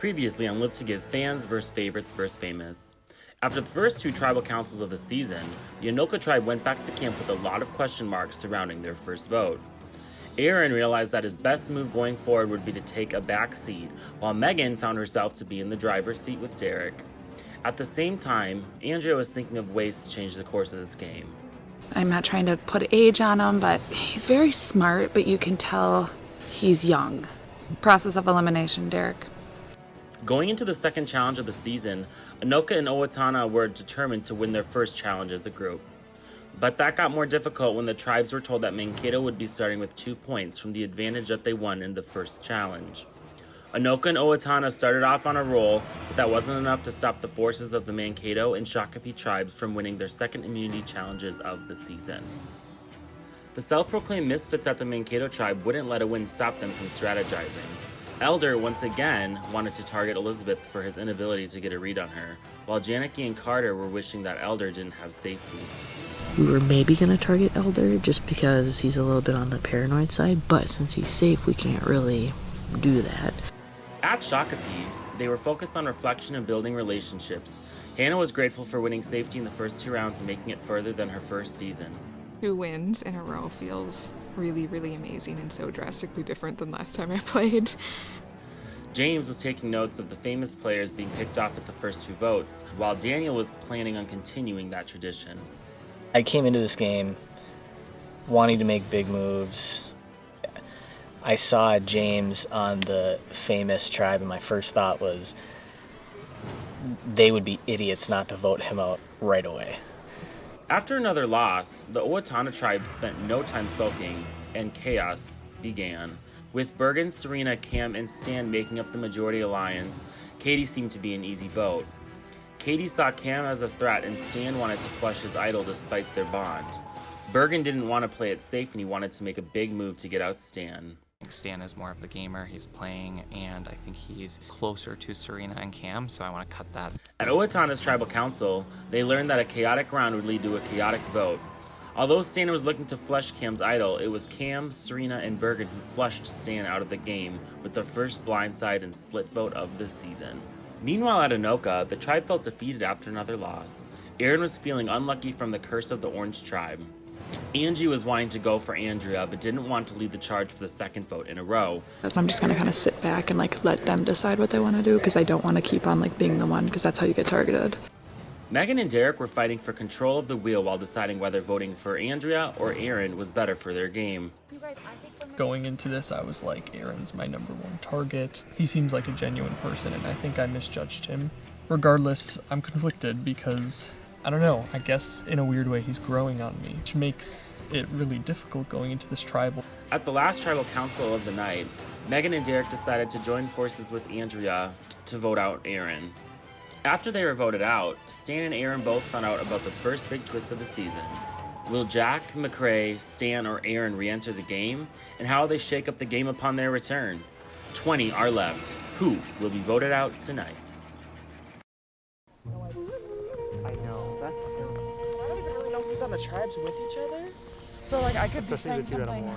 Previously on Live to Give Fans vs. Favorites vs. Famous. After the first two tribal councils of the season, the Anoka tribe went back to camp with a lot of question marks surrounding their first vote. Aaron realized that his best move going forward would be to take a back seat, while Megan found herself to be in the driver's seat with Derek. At the same time, Andrea was thinking of ways to change the course of this game. I'm not trying to put age on him, but he's very smart, but you can tell he's young. Process of elimination, Derek. Going into the second challenge of the season, Anoka and Owatonna were determined to win their first challenge as a group. But that got more difficult when the tribes were told that Mankato would be starting with 2 points from the advantage that they won in the first challenge. Anoka and Owatonna started off on a roll, but that wasn't enough to stop the forces of the Mankato and Shakopee tribes from winning their second immunity challenges of the season. The self-proclaimed misfits at the Mankato tribe wouldn't let a win stop them from strategizing. Elder, once again, wanted to target Elizabeth for his inability to get a read on her, while Janicki and Carter were wishing that Elder didn't have safety. We were maybe going to target Elder just because he's a little bit on the paranoid side, but since he's safe, we can't really do that. At Shakopee, they were focused on reflection and building relationships. Hannah was grateful for winning safety in the first 2 rounds and making it further than her first season. 2 wins in a row feels really, really amazing and so drastically different than last time I played. James was taking notes of the famous players being picked off at the first 2 votes, while Daniel was planning on continuing that tradition. I came into this game wanting to make big moves. I saw James on the famous tribe, and my first thought was they would be idiots not to vote him out right away. After another loss, the Owatonna tribe spent no time sulking, and chaos began. With Bergen, Serena, Cam, and Stan making up the majority alliance, Katie seemed to be an easy vote. Katie saw Cam as a threat, and Stan wanted to flush his idol despite their bond. Bergen didn't want to play it safe, and he wanted to make a big move to get out Stan. Stan is more of the gamer, he's playing, and I think he's closer to Serena and Cam, so I want to cut that. At Owatonna's tribal council, they learned that a chaotic round would lead to a chaotic vote. Although Stan was looking to flush Cam's idol, it was Cam, Serena, and Bergen who flushed Stan out of the game with their first blindside and split vote of the season. Meanwhile at Anoka, the tribe felt defeated after another loss. Aaron was feeling unlucky from the curse of the Orange tribe. Angie was wanting to go for Andrea, but didn't want to lead the charge for the second vote in a row. I'm just gonna kind of sit back and let them decide what they want to do, because I don't want to keep on being the one, because that's how you get targeted. Megan and Derek were fighting for control of the wheel while deciding whether voting for Andrea or Aaron was better for their game. Going into this, I was like, Aaron's my #1 target. He seems like a genuine person, and I think I misjudged him. Regardless, I'm conflicted because, I don't know, I guess in a weird way he's growing on me, which makes it really difficult going into this tribal. At the last tribal council of the night, Megan and Derek decided to join forces with Andrea to vote out Aaron. After they were voted out, Stan and Aaron both found out about the first big twist of the season. Will Jack, McCrae, Stan, or Aaron re-enter the game? And how will they shake up the game upon their return? 20 are left. Who will be voted out tonight? I know, that's terrible. I don't even really know who's on the tribes with each other. So I could be saying something.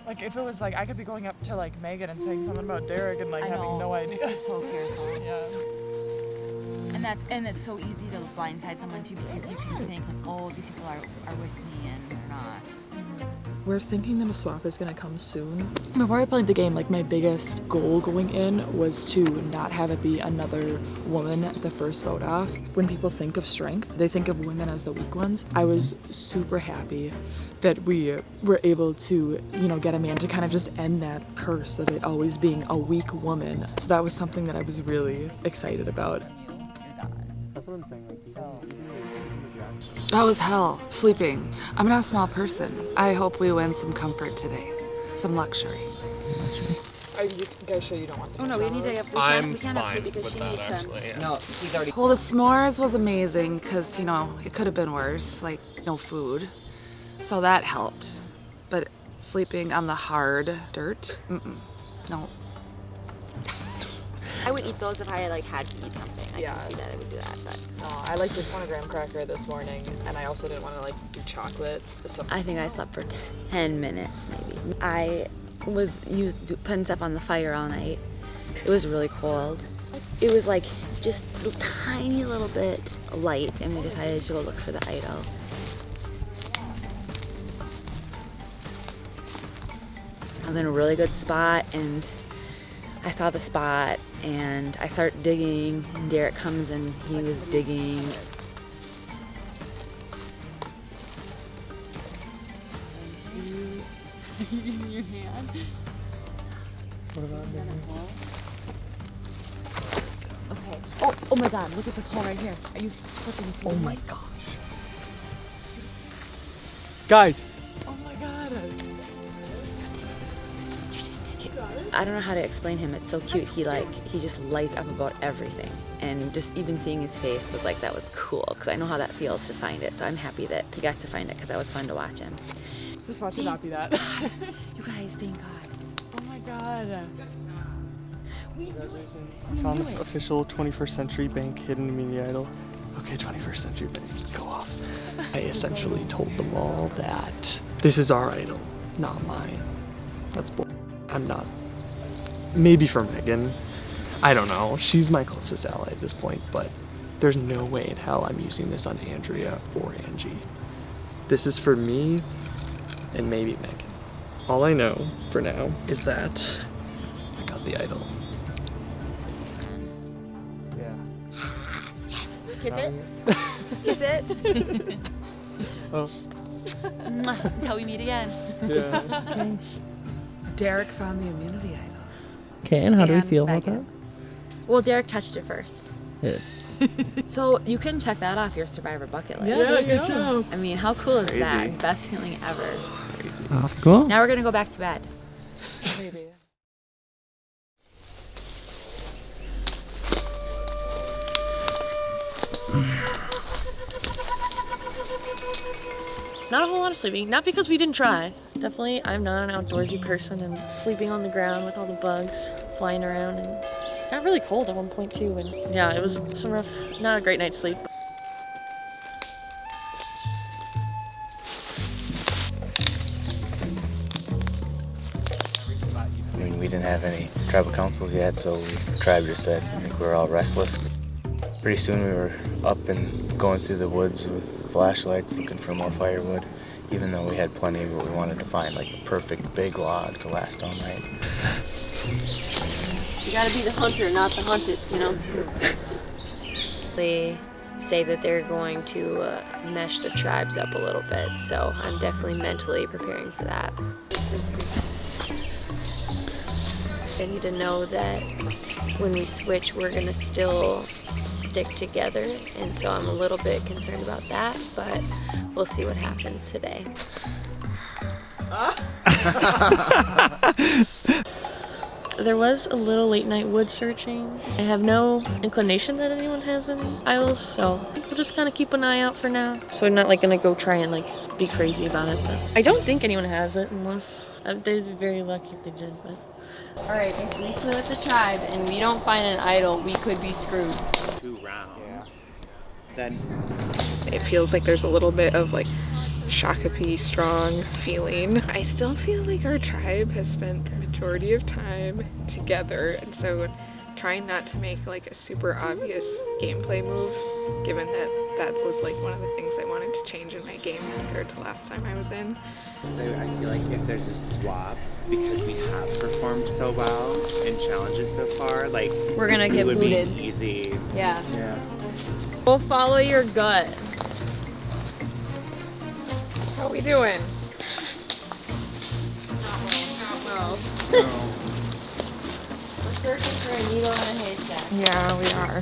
If it was I could be going up to Megan and saying something about Derek and having no idea. Be so careful. Yeah. And it's so easy to blindside someone too, because you can think oh, these people are with me and they're not. We're thinking that a swap is gonna come soon. Before I played the game, my biggest goal going in was to not have it be another woman at the first vote off. When people think of strength, they think of women as the weak ones. I was super happy that we were able to, get a man to kind of just end that curse of it always being a weak woman. So that was something that I was really excited about. That's what I'm saying. That was hell, sleeping. I'm not a small person. I hope we win some comfort today. Some luxury. Are you guys sure you don't want the Oh no, we need to have, we can't have 2 because she needs them. Yeah. No, he's already. Well, the s'mores was amazing because, it could have been worse, no food. So that helped. But sleeping on the hard dirt, no. I would eat those if I had to eat something. I can see that I would do that, but I did want a graham cracker this morning, and I also didn't want to do chocolate. I think I slept for 10 minutes maybe. I was putting stuff on the fire all night. It was really cold. it was like just a tiny little bit light, and we decided to go look for the idol. I was in a really good spot, and I saw the spot, and I start digging, and Derek comes and he was digging. Are you using your hand? What about that? Okay. Oh my God, look at this hole right here. Are you flipping? Oh my gosh. Guys! Oh my God. I don't know how to explain him. It's so cute. He just lights up about everything. And just even seeing his face was like, that was cool. Because I know how that feels to find it. So I'm happy that he got to find it because that was fun to watch him. Just watch it not be that. You guys, thank God. Oh my God. I found the official 21st Century Bank hidden media idol. Okay, 21st Century Bank, go off. I essentially told them all that this is our idol, not mine. That's bull. I'm not. Maybe for Megan. I don't know. She's my closest ally at this point, but there's no way in hell I'm using this on Andrea or Angie. This is for me and maybe Megan. All I know for now is that I got the idol. Yes. Kiss it. Kiss it. Oh. Until we meet again. Yeah. Derek found the immunity idol. Okay, and how do we And feel about Megan. Well, Derek touched it first. that? So you can check that off your Survivor bucket list. Yeah, good job. I mean, how cool is Crazy. that? Best feeling ever. Crazy. Oh, cool. Now we're gonna go back to bed. Maybe. Not a whole lot of sleeping, not because we didn't try. Definitely, I'm not an outdoorsy person, and sleeping on the ground with all the bugs flying around, and got really cold at one point too, and yeah, it was some rough, not a great night's sleep. I mean, we didn't have any tribal councils yet, so the tribe just said, I think we were all restless. Pretty soon we were up and going through the woods with flashlights looking for more firewood, even though we had plenty, but we wanted to find like a perfect big log to last all night. You gotta be the hunter, not the hunted, you know? They say that they're going to mesh the tribes up a little bit, so I'm definitely mentally preparing for that. I need to know that when we switch, we're gonna still stick together, and so I'm a little bit concerned about that, but we'll see what happens today. There was a little late night wood searching. I have no inclination that anyone has any idols, so we'll just kind of keep an eye out for now. So I'm not like gonna go try and like be crazy about it, but I don't think anyone has it unless they'd be very lucky if they did, but. Alright, if we split with the tribe and we don't find an idol, we could be screwed. 2 rounds. Then It feels like there's a little bit of like Shakopee strong feeling. I still feel like our tribe has spent the majority of time together, and so trying not to make like a super obvious gameplay move, given that that was like one of the things I wanted to change in my game compared to last time I was in. I feel like if there's a swap, because we have performed so well in challenges so far, like We're gonna it get would booted. be easy. Yeah. Yeah. We'll follow your gut. How we doing? Not well. We're searching for a needle in a haystack. Yeah, we are.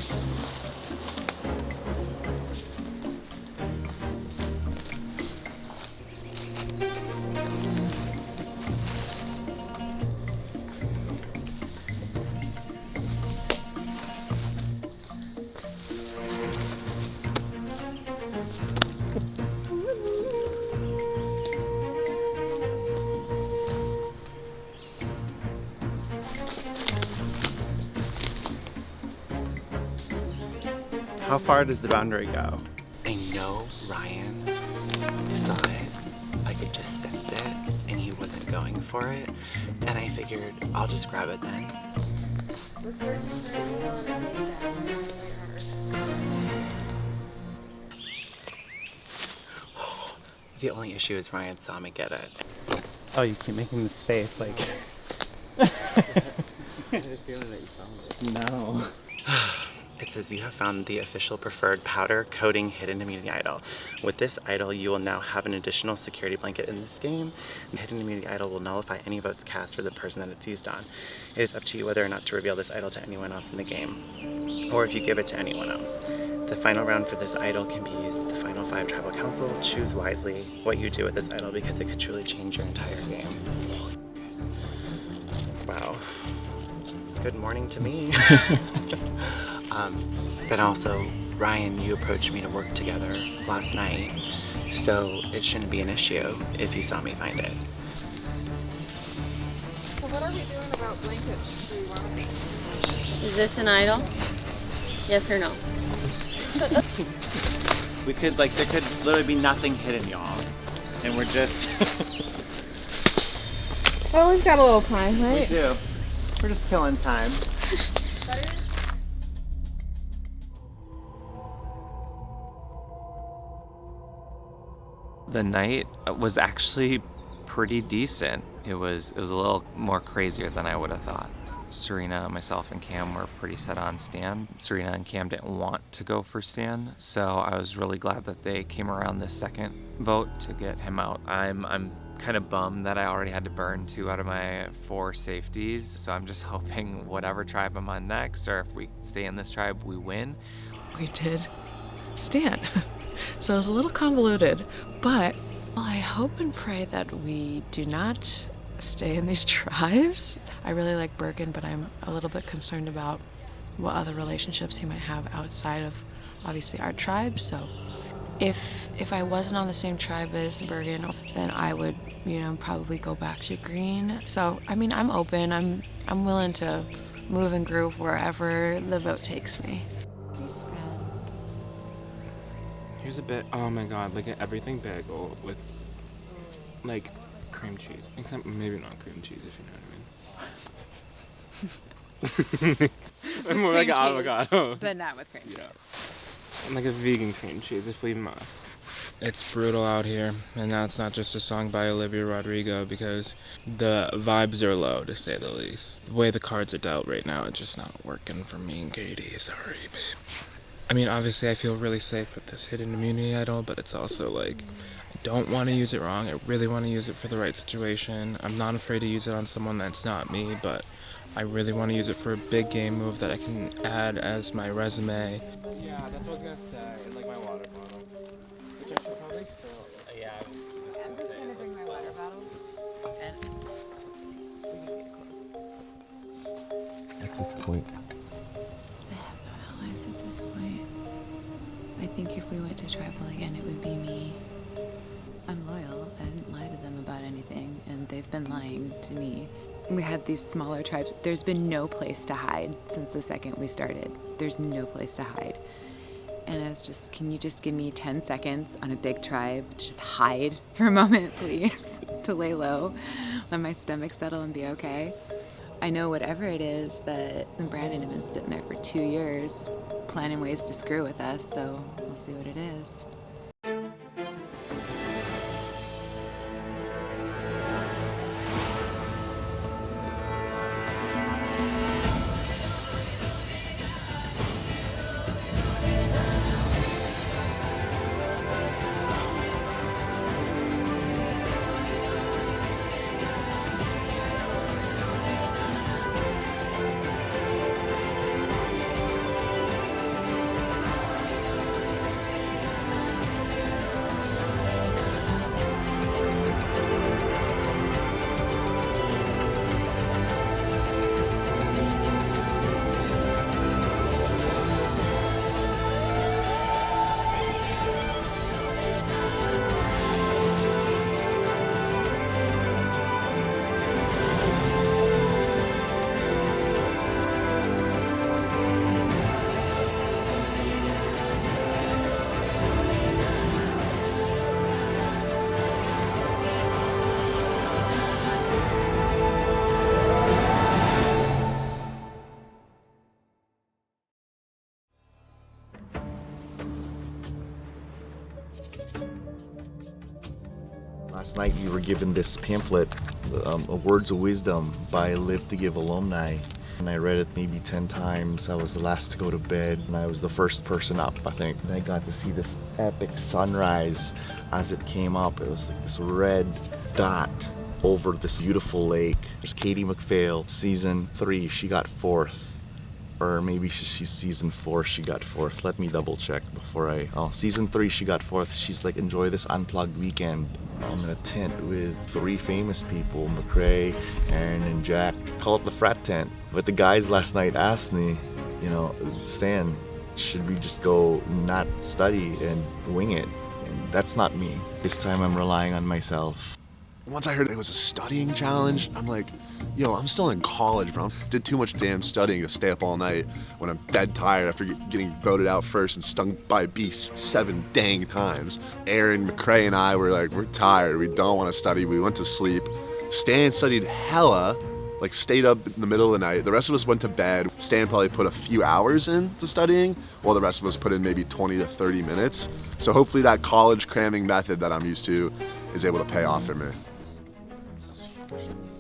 How far does the boundary go? I know Ryan saw it. I could just sense it, and he wasn't going for it. And I figured I'll just grab it then. We're searching for a needle in a haystack. The only issue is Ryan saw me get it. Oh, you keep making this face like... I had a feeling that you found it. No. It says you have found the official preferred powder coating hidden immunity idol. With this idol, you will now have an additional security blanket in this game. The hidden immunity idol will nullify any votes cast for the person that it's used on. It is up to you whether or not to reveal this idol to anyone else in the game, or if you give it to anyone else. The final round for this idol can be used at the final 5 tribal council. Choose wisely what you do with this idol because it could truly change your entire game. Wow. Good morning to me. But also, Ryan, you approached me to work together last night, so it shouldn't be an issue if you saw me find it. So what are we doing about blankets? Do we want to Is this an idol? Yes or no? We could, like, there could literally be nothing hidden, y'all. And we're just... Well, we've got a little time, right? We do. We're just killing time. The night was actually pretty decent. It was a little more crazier than I would have thought. Serena, myself, and Cam were pretty set on Stan. Serena and Cam didn't want to go for Stan, so I was really glad that they came around this second vote to get him out. I'm kind of bummed that I already had to burn 2 out of my 4 safeties, so I'm just hoping whatever tribe I'm on next, or if we stay in this tribe, we win. We did Stan. So it was a little convoluted, but I hope and pray that we do not stay in these tribes. I really like Bergen, but I'm a little bit concerned about what other relationships he might have outside of obviously our tribe. So if I wasn't on the same tribe as Bergen, then I would, probably go back to green. So I mean, I'm open. I'm willing to move and groove wherever the vote takes me. Here's a bit, oh my god, like an everything bagel with like cream cheese. Except maybe not cream cheese, if you know what I mean. More like an avocado. But not with cream cheese. Yeah. And like a vegan cream cheese if we must. It's brutal out here, and that's not just a song by Olivia Rodrigo because the vibes are low, to say the least. The way the cards are dealt right now, it's just not working for me and Katie. Sorry, babe. I mean, obviously I feel really safe with this hidden immunity idol, but it's also like, I don't want to use it wrong. I really want to use it for the right situation. I'm not afraid to use it on someone that's not me, but I really want to use it for a big game move that I can add as my resume. Yeah, that's what I was gonna say, in like my water bottle. Which I should probably fill. Yeah, I'm just gonna bring my water bottle and we can get close. At this point. I have no allies at this point. I think if we went to tribal again, it would be me. I'm loyal. I didn't lie to them about anything, and they've been lying to me. We had these smaller tribes. There's been no place to hide since the second we started. There's no place to hide. And I was just, can you just give me 10 seconds on a big tribe? Just hide for a moment, please, to lay low, let my stomach settle and be okay. I know whatever it is that Brandon have been sitting there for 2 years planning ways to screw with us, so we'll see what it is. Last night we were given this pamphlet, Words of Wisdom by Live to Give alumni. And I read it maybe 10 times. I was the last to go to bed and I was the first person up, I think. And I got to see this epic sunrise as it came up. It was like this red dot over this beautiful lake. There's Katie McPhail, season 3, she got 4th. Or maybe she's season 4, she got 4th. Let me double check before season 3, she got 4th. She's like, enjoy this unplugged weekend. I'm in a tent with 3 famous people, McCrae, Aaron, and Jack. Call it the frat tent. But the guys last night asked me, you know, Stan, should we just go not study and wing it? And that's not me. This time I'm relying on myself. Once I heard it was a studying challenge, I'm like, yo, I'm still in college, bro. Did too much damn studying to stay up all night when I'm dead tired after getting voted out first and stung by a bee 7 dang times. Aaron, McCrae, and I were like, we're tired. We don't want to study. We went to sleep. Stan studied hella, like stayed up in the middle of the night. The rest of us went to bed. Stan probably put a few hours into studying, while the rest of us put in maybe 20 to 30 minutes. So hopefully that college cramming method that I'm used to is able to pay off for me.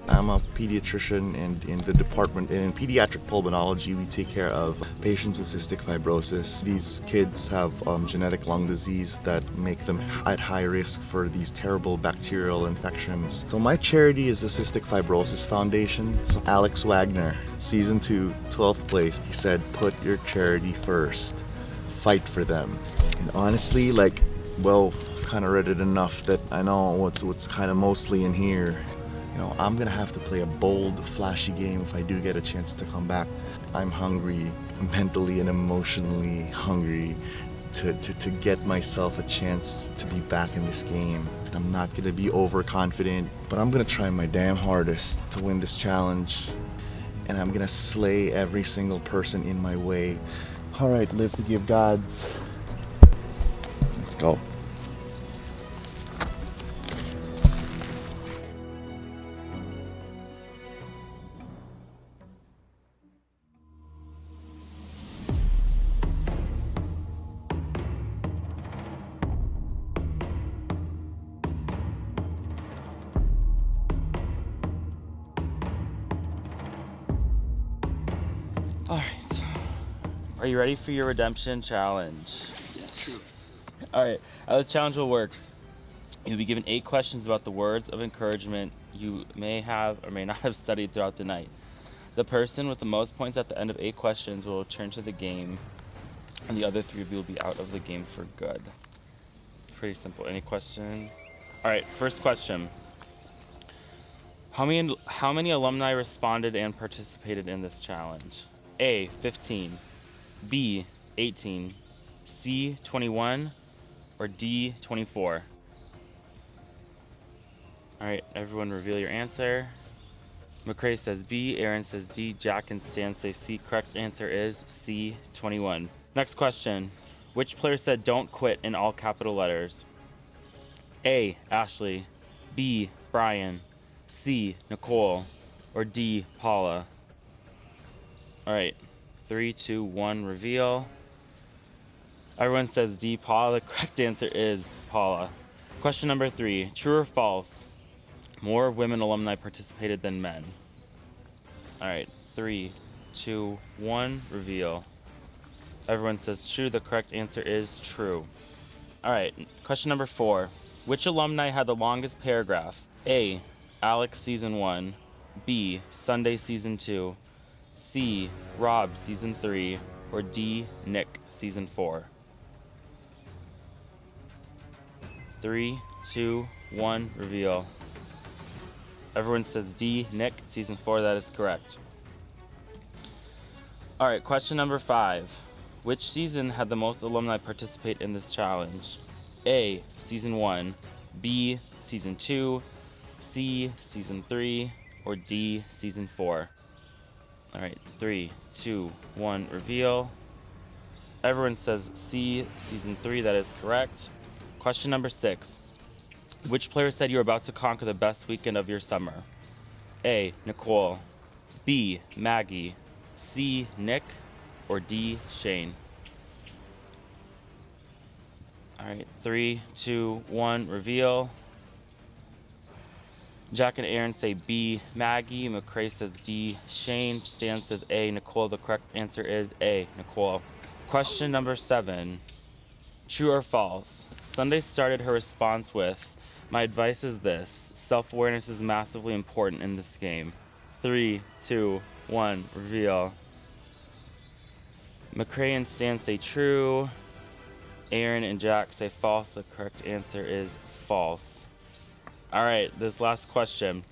I'm a pediatrician, and in the department, in pediatric pulmonology, we take care of patients with cystic fibrosis. These kids have genetic lung disease that make them at high risk for these terrible bacterial infections. So my charity is the Cystic Fibrosis Foundation. So Alex Wagner, season 2, 12th place. He said, put your charity first. Fight for them. And honestly, like, well, I've kind of read it enough that I know what's kind of mostly in here. You know, I'm gonna have to play a bold, flashy game if I do get a chance to come back. I'm hungry, mentally and emotionally hungry to get myself a chance to be back in this game. I'm not gonna be overconfident, but I'm gonna try my damn hardest to win this challenge. And I'm gonna slay every single person in my way. All right, live to give gods. Let's go. Alright. Are you ready for your redemption challenge? Yes, sure. Alright, how this challenge will work. You'll be given 8 questions about the words of encouragement you may have or may not have studied throughout the night. The person with the most points at the end of 8 questions will return to the game, and the other 3 of you will be out of the game for good. Pretty simple. Any questions? Alright, first question. How many alumni responded and participated in this challenge? A, 15, B, 18, C, 21, or D, 24? All right, everyone reveal your answer. McCrae says B, Aaron says D, Jack and Stan say C. Correct answer is C, 21. Next question. Which player said don't quit in all capital letters? A, Ashley, B, Brian, C, Nicole, or D, Paula? All right, 3, 2, 1, reveal. Everyone says D, Paula. The correct answer is Paula. Question number 3, true or false? More women alumni participated than men. All right, 3, 2, 1, reveal. Everyone says true. The correct answer is true. All right, question number 4. Which alumni had the longest paragraph? A, Alex season 1, B, Sunday season 2, C, Rob season 3, or D, Nick season 4? 3, 2, 1, reveal. Everyone says D, Nick season 4. That is correct. All right, question number 5. Which season had the most alumni participate in this challenge? A, season 1, B, season 2, C, season 3, or D, season 4? All right, 3, 2, 1, reveal. Everyone says C, season 3. That is correct. Question number 6. Which player said you were about to conquer the best weekend of your summer? A, Nicole, B, Maggie, C, Nick, or D, Shane? All right, 3, 2, 1, reveal. Jack and Aaron say B. Maggie. McCrae says D. Shane. Stan says A. Nicole. The correct answer is A. Nicole. Question number 7. True or false? Sunday started her response with, "My advice is this. Self-awareness is massively important in this game." 3, 2, 1, reveal. McCrae and Stan say true. Aaron and Jack say false. The correct answer is false. All right, this last question.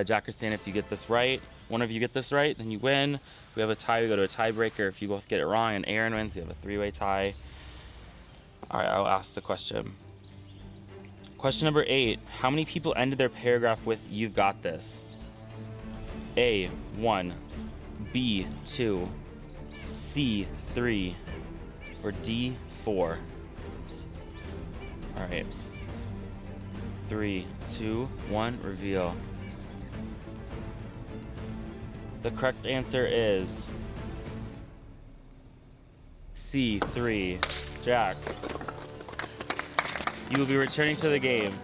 Jack or Stan, if you get this right, one of you get this right, then you win. We have a tie, we go to a tiebreaker. If you both get it wrong and Aaron wins, you have a 3-way tie. All right, I'll ask the question. Question number 8. How many people ended their paragraph with "You've got this"? A, 1, B, 2, C, 3, or D, 4? All right. 3, 2, 1, reveal. The correct answer is C, 3. Jack, you will be returning to the game.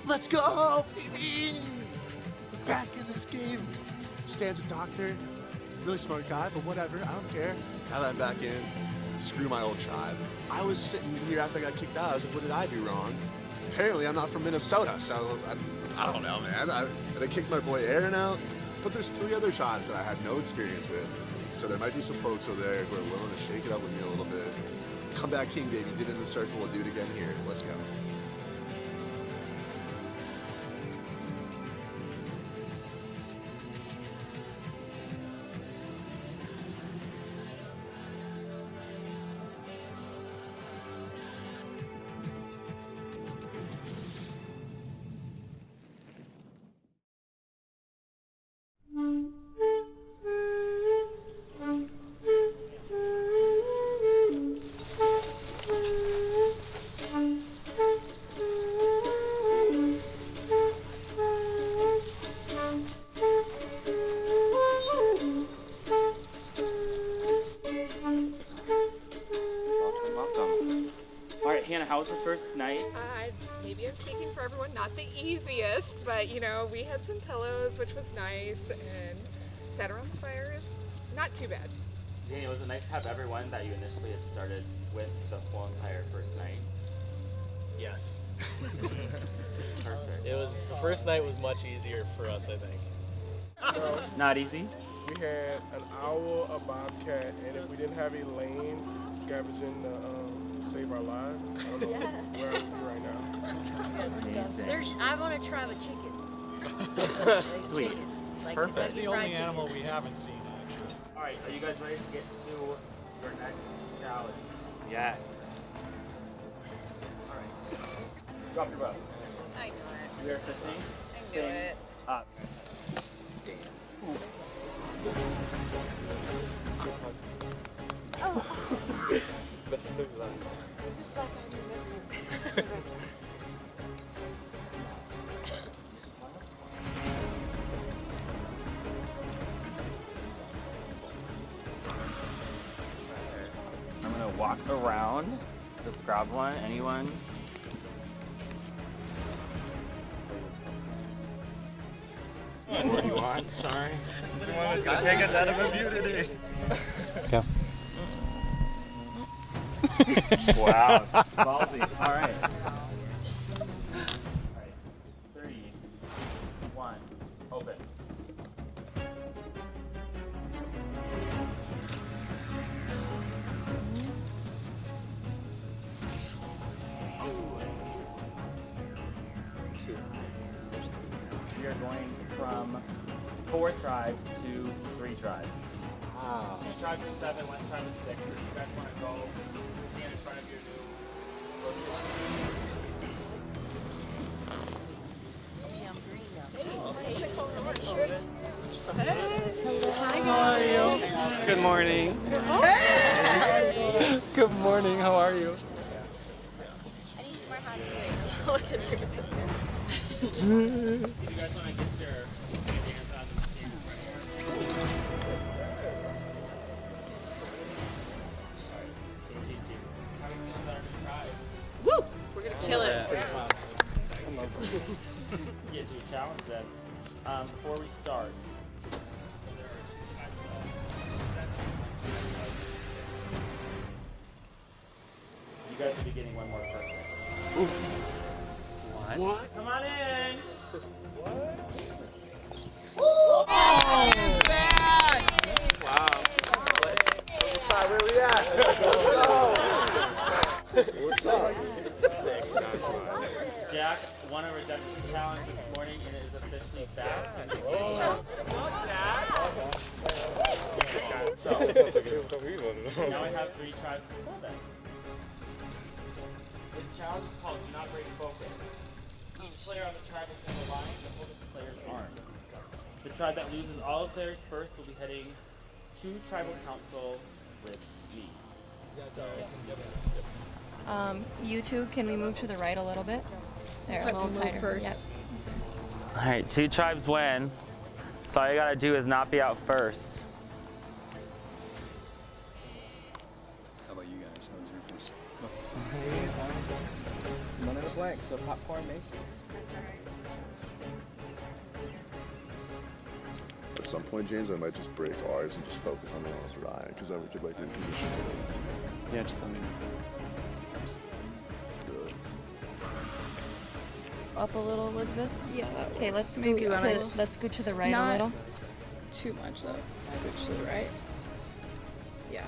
Let's go, baby! Back in this game. Stan's a doctor, really smart guy, but whatever, I don't care. Now that I'm back in, screw my old tribe. I was sitting here after I got kicked out, I was like, what did I do wrong? Apparently I'm not from Minnesota, so I don't know, man. And I kicked my boy Aaron out, but there's 3 other tribes that I had no experience with. So there might be some folks over there who are willing to shake it up with me a little bit. Come back King, baby, did it in the circle, we'll do it again here. Let's go. Hannah, how was the first night? Maybe I'm speaking for everyone, not the easiest, but you know, we had some pillows, which was nice, and sat around the fires. Not too bad. Danny, was it nice to have everyone that you initially had started with the whole entire first night? Yes. Perfect. The first night was much easier for us, I think. Not easy? We had an owl, a bobcat, and if we didn't have Elaine scavenging to save our lives, I don't know where I would be right now. I want to try the chickens. Sweet. Chickens. Like Perfect. That's the only animal we haven't seen, actually. All right, are you guys ready to get to your next challenge? Yes. All right. Drop your bow. I know it. We are 15. I knew it. Up. Best of luck. I'm gonna walk around. Just grab one. Anyone? What do you want? Sorry. It's gonna take us out of immunity. Go. Wow. Ballsy. All right. 3, 1, open. We are going from 4 tribes to 3 tribes. Wow. 2 tribes of 7, 1 tribe of 6. If you guys want to go stand in front of your new rotation. Hi, how are you? Good morning. Hey! Good morning, how are you? If you guys want to get your hands on the stand right here. Before we start, you guys will be getting one more person. What? Come on in. Oh! It's back! Wow. Where we at? What's up? Sick. Jack won a redemption challenge this morning and is officially back in the game. Now we have 3 tribes to 7. This challenge is called Do Not Break Focus. Each player on the tribe will hold a line to hold the player's arms. The tribe that loses all of theirs first will be heading to tribal council with me. You two, can we move to the right a little bit? There, a little tighter. First. Yep. All right, 2 tribes win. So all you gotta do is not be out first. How about you guys? How was your first? None of the blank, so popcorn, Mason. At some point, James, I might just break ours and just focus on the one with Ryan, because then we could like recondition it. Yeah, just let me know. Up a little, Elizabeth. Yeah. Okay, let's Maybe go you to wanna- let's go to the right Not a little. too much though. Switch to the right. Yeah.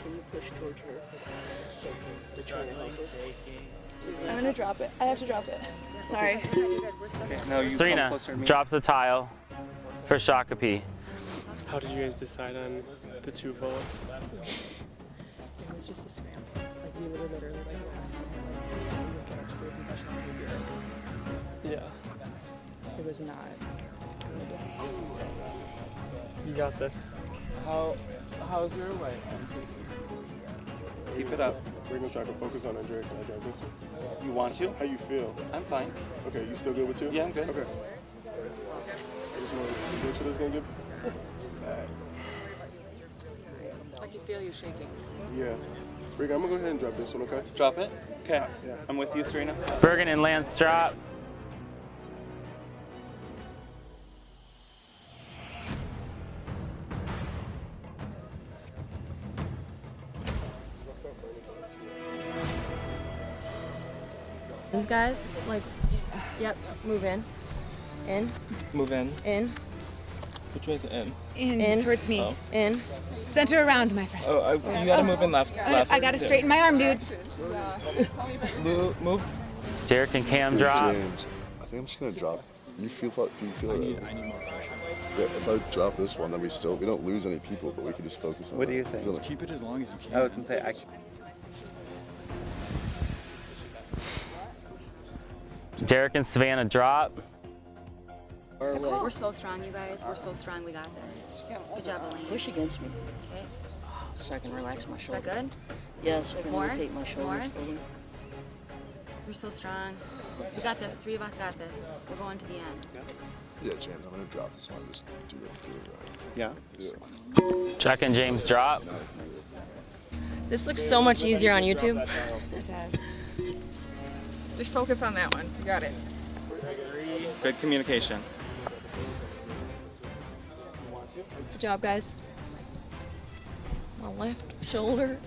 Can you push towards her? The trying to help her? I'm gonna drop it. I have to drop it. Sorry. Okay, no, you come Serena closer to me. drops the tile for Shakopee. How did you guys decide on the 2 votes? It was just a spam. Like we were literally like last Yeah. It was not. You got this. How's your way? Keep it up. We're gonna try to focus on Andrea. Can I drive this one? You want to? How you feel? I'm fine. Okay, you still good with 2? Yeah, I'm good. Okay. I just want to make sure this gonna get bad. I can feel you shaking. Yeah. Rick, I'm gonna go ahead and drop this one, okay? Drop it? Okay. Yeah. I'm with you, Serena. Bergen and Lance drop. Guys, like, yep, move in. In. Move in. In. Which way is it in? In. Towards me. Oh. In. Center around, my friend. Oh, you gotta move in left. Left. I gotta straighten my arm, dude. Move. Derek and Cam drop. James, I think I'm just gonna drop. You feel it? I need more pressure. Yeah, if I drop this one, then we don't lose any people, but we can just focus on What that. do you think? Isn't it? Keep it as long as you can. Oh, I was gonna say, Derek and Savannah drop. We're so strong, you guys. We're so strong. We got this. Good job, Elaine. Push against me. Okay. So I can relax my Is shoulder. that good? Yeah, so I can More? rotate my shoulders More? fully. We're so strong. We got this. 3 of us got this. We're going to the end. Yeah, James, I'm gonna drop this one. Just do it right. Yeah. Jack and James drop. This looks so much easier on YouTube. It does. Just focus on that one. You got it. Good communication. Good job, guys. My left shoulder.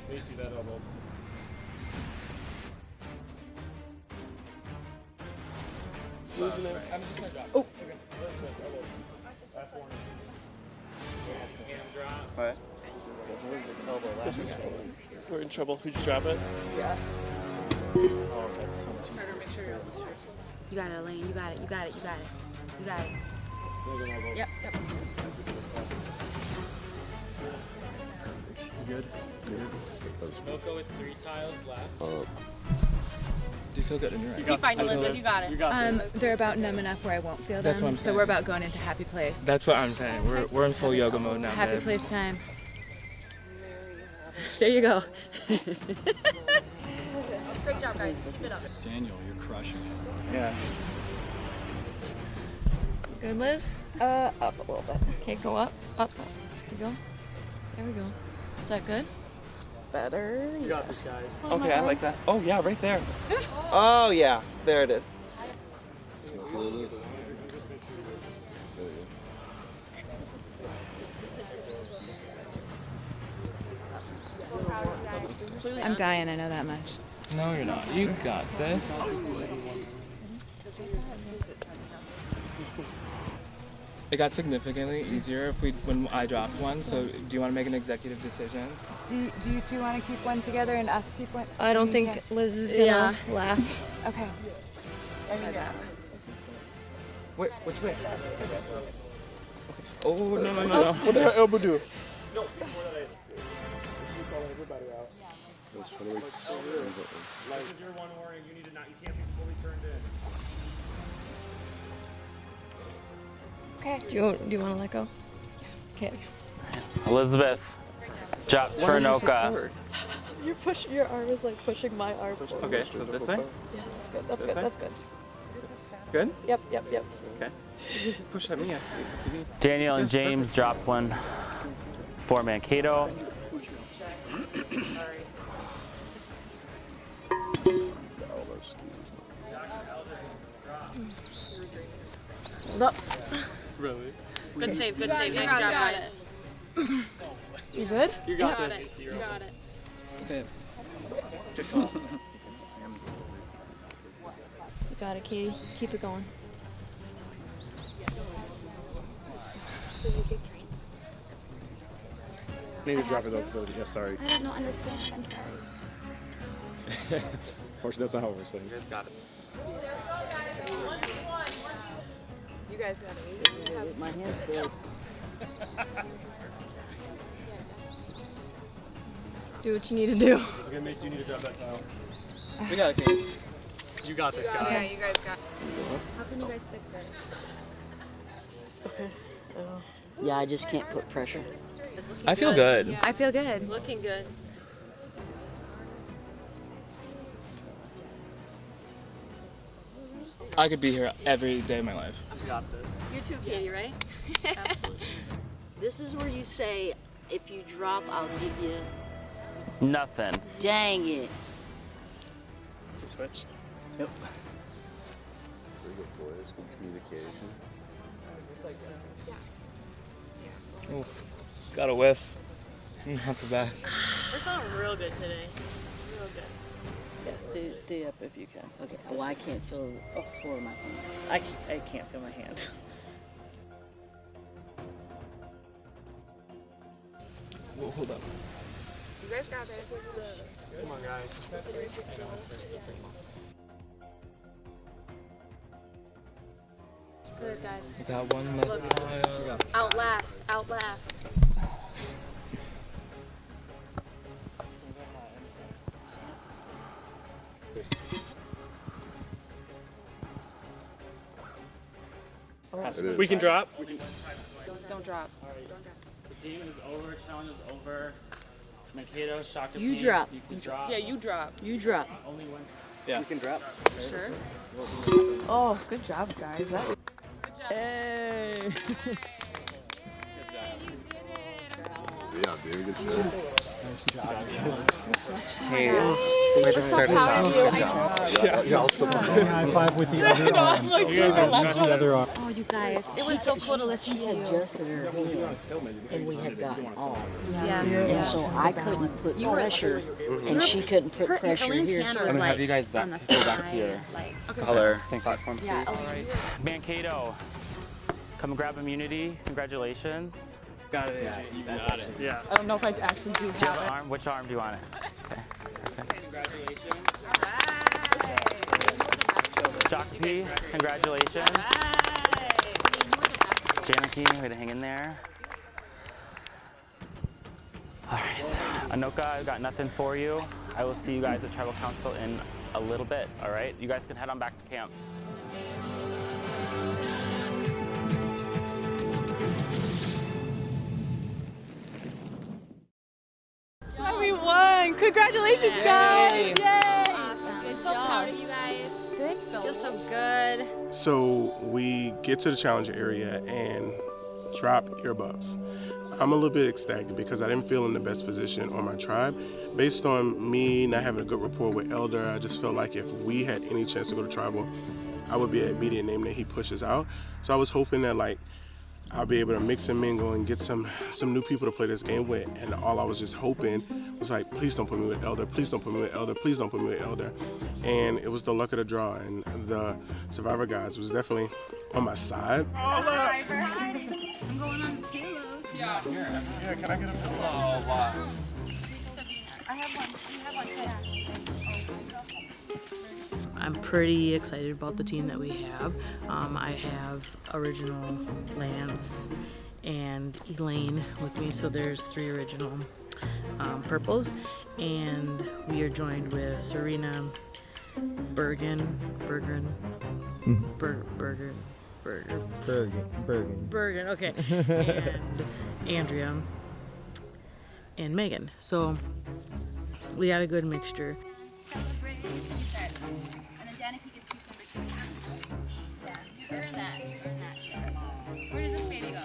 Oh. What? We're in trouble. Could you drop it? Yeah. Oh, that's so much easier. You got it, Elaine. You got it. You got it. You got it. You got it. Yep. Yep. You good? We'll go with 3 tiles left. Do you feel good in your eye? Be fine, Elizabeth. You got it. They're about numb enough where I won't feel That's them. what I'm So saying. we're about going into happy place. That's what I'm saying. We're in full yoga mode now. Happy babe. place time. There you go. Great job, guys. Keep it up. Daniel, you're crushing it. Yeah. Good, Liz? Up a little bit. Okay, go up, up. There we go. There we go. Is that good? Better. You got this, guys. Okay, I like that. Oh yeah, right there. Oh yeah, there it is. I'm dying, I know that much. No, you're not. You got this. It got significantly easier when I dropped one, so do you want to make an executive decision? Do you two want to keep one together and us keep one? I don't think Liz is gonna last. Okay. I mean, yeah. Wait, which way? Oh, no. What did her elbow do? No, Your one warning, you can't be fully turned in. Okay. Do you want to let go? Okay. Elizabeth drops for Anoka. Your arm is like pushing my arm. Okay, so this way? Yeah, that's good. That's This good. way? That's good. Good? Yep. Okay. Push at me. Daniel and James drop one for Mankato. Hold up. Really? Good save. Nice job. Got it. You good? You got this. You got it. Okay. Good call. You got it, Katie. Keep it going. Need to drop it though, so yeah, sorry. I don't understand. I'm sorry. Of course, that's not how we're saying. You guys got it. You guys got it. My hand's good. Do what you need to do. Okay, Mace, you need to drop that tile. We got it, Kate. You got this, guys. Yeah, you guys got it. How can you guys fix this? Okay. Yeah, I just can't put pressure. I feel good. I feel good. Looking good. I could be here every day of my life. You too, Katie, right? Absolutely. This is where you say, if you drop, I'll give you. Nothing. Dang it. Switch. Yep. Very good, boys. Good communication. Oof. Got a whiff. Not the best. We're feeling real good today. Real good. Yeah, stay up if you can. Okay. Well, I can't feel the floor of my hand. I can't feel my hand. Whoa, hold up. You guys got this. Come on, guys. Good, guys. We got one less tile. Outlast. We can drop. Don't drop. The game is over. Challenge is over. Mankato, Shaka. You drop. You can drop. Yeah, you drop. You drop. Only one. Yeah. You can drop. Sure. Oh, good job, guys. That was... Hey. Yeah, baby, good job. Hey, way to start us off. Good job. Yeah, I'll still High five with the other arm. You guys got the other arm. Oh, you guys, it was so cool to listen to She you. adjusted her hands, and we had gotten off. Yeah. And so I couldn't put pressure, and she couldn't put pressure Elaine's here. hand So was like have you guys on the go back to side, your like, Color. platform, yeah. please. Mankato, come grab immunity. Congratulations. Got it. Yeah, you got it. Yeah. I don't know if I actually do Do you have have an it. arm? Which arm do you want it? Okay. Perfect. Congratulations. Jockey, congratulations. Janaki, way to hang in there. All right, Anoka, I've got nothing for you. I will see you guys at Tribal Council in a little bit, all right? You guys can head on back to camp. We won! Congratulations, guys! Yay! Good job. You guys. Feel so good. So we get to the challenge area and drop earbuds. I'm a little bit ecstatic because I didn't feel in the best position on my tribe. Based on me not having a good rapport with Elder, I just felt like if we had any chance to go to tribal, I would be an immediate name that he pushes out. So I was hoping that I'll be able to mix and mingle and get some new people to play this game with. And all I was just hoping was like, please don't put me with Elder, please don't put me with Elder, please don't put me with Elder. And it was the luck of the draw, and the Survivor guys was definitely on my side. I'm going on kilos. Yeah, here. Yeah, can I get a pillow? Oh, wow. I have one. You have one. Yeah. I'm pretty excited about the team that we have. I have original Lance and Elaine with me, so there's 3 original purples, and we are joined with Serena, Bergen, okay, and Andrea, and Megan. So we have a good mixture. Where does this baby go?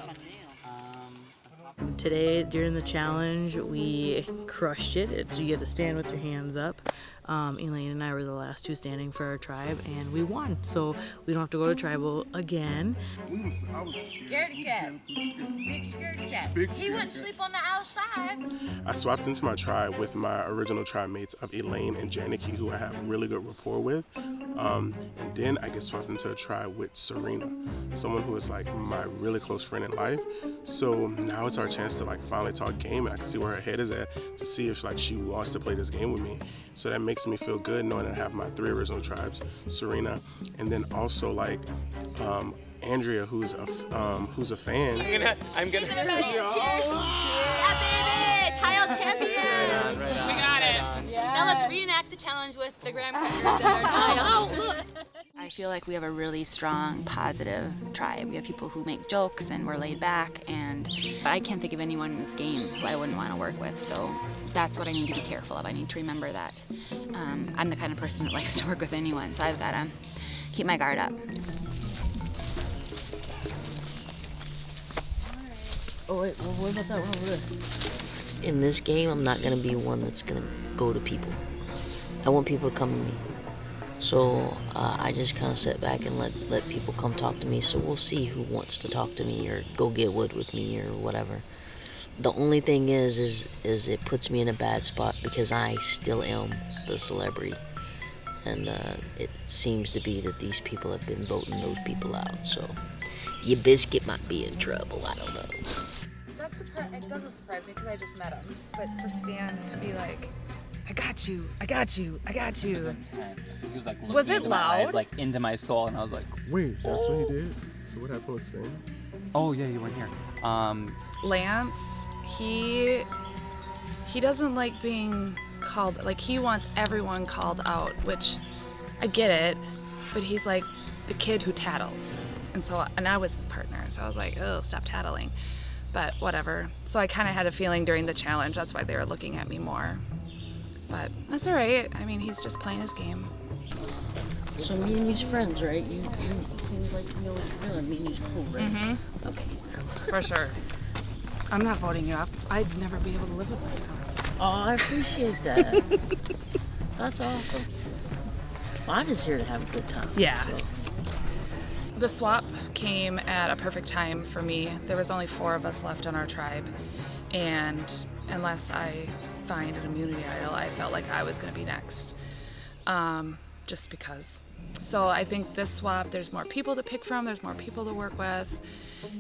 Today, during the challenge, we crushed it. So you had to stand with your hands up. Elaine and I were the last 2 standing for our tribe, and we won. So we don't have to go to tribal again. I was scaredy cat. Big scaredy cat. He wouldn't sleep on the outside. I swapped into my tribe with my original tribe mates of Elaine and Janicky, who I have really good rapport with. And then I get swapped into a tribe with Serena, someone who is like my really close friend in life. So now it's our chance to like finally talk game, and I can see where her head is at to see if like she wants to play this game with me. So that makes me feel good knowing that I have my 3 original tribes, Serena, and then also like Andrea, who's a fan. I'm gonna. Cheers! Yeah, baby! Tile champion! Right on, we got it. Now let's reenact the challenge with the grandparents and our tile. I feel like we have a really strong, positive tribe. We have people who make jokes and we're laid back, and I can't think of anyone in this game who I wouldn't want to work with. So that's what I need to be careful of. I need to remember that I'm the kind of person that likes to work with anyone, so I've got to keep my guard up. Oh wait, well, what about that one over there? In this game, I'm not gonna be one that's gonna go to people. I want people to come to me. So I just kind of sit back and let people come talk to me. So we'll see who wants to talk to me or go get wood with me or whatever. The only thing is it puts me in a bad spot because I still am the celebrity. And it seems to be that these people have been voting those people out. So your biscuit might be in trouble, I don't know. It doesn't surprise me because I just met him. But for Stan to be like, I got you, I got you, I got you. It was intense. He was like looking Was it into my eyes, loud? like into my soul, and I was like, wait, that's what he did? So what happened with Stan? oh yeah, you weren't here. Lance, he doesn't like being called, like he wants everyone called out, which I get it, but he's like the kid who tattles. And I was his partner, so I was like, oh, stop tattling. But whatever. So I kind of had a feeling during the challenge, that's why they were looking at me more. But that's all right. I mean, he's just playing his game. So me and you's friends, right? You seems like you know what you're doing. Me and you's cool, right? Mm-hmm. Okay. For sure. I'm not voting you up. I'd never be able to live with myself. Oh, I appreciate that. That's awesome. Well, I'm just here to have a good time. Yeah. So. The swap came at a perfect time for me. There was only 4 of us left on our tribe, and unless I find an immunity idol, I felt like I was going to be next, just because. So I think this swap, there's more people to pick from, there's more people to work with,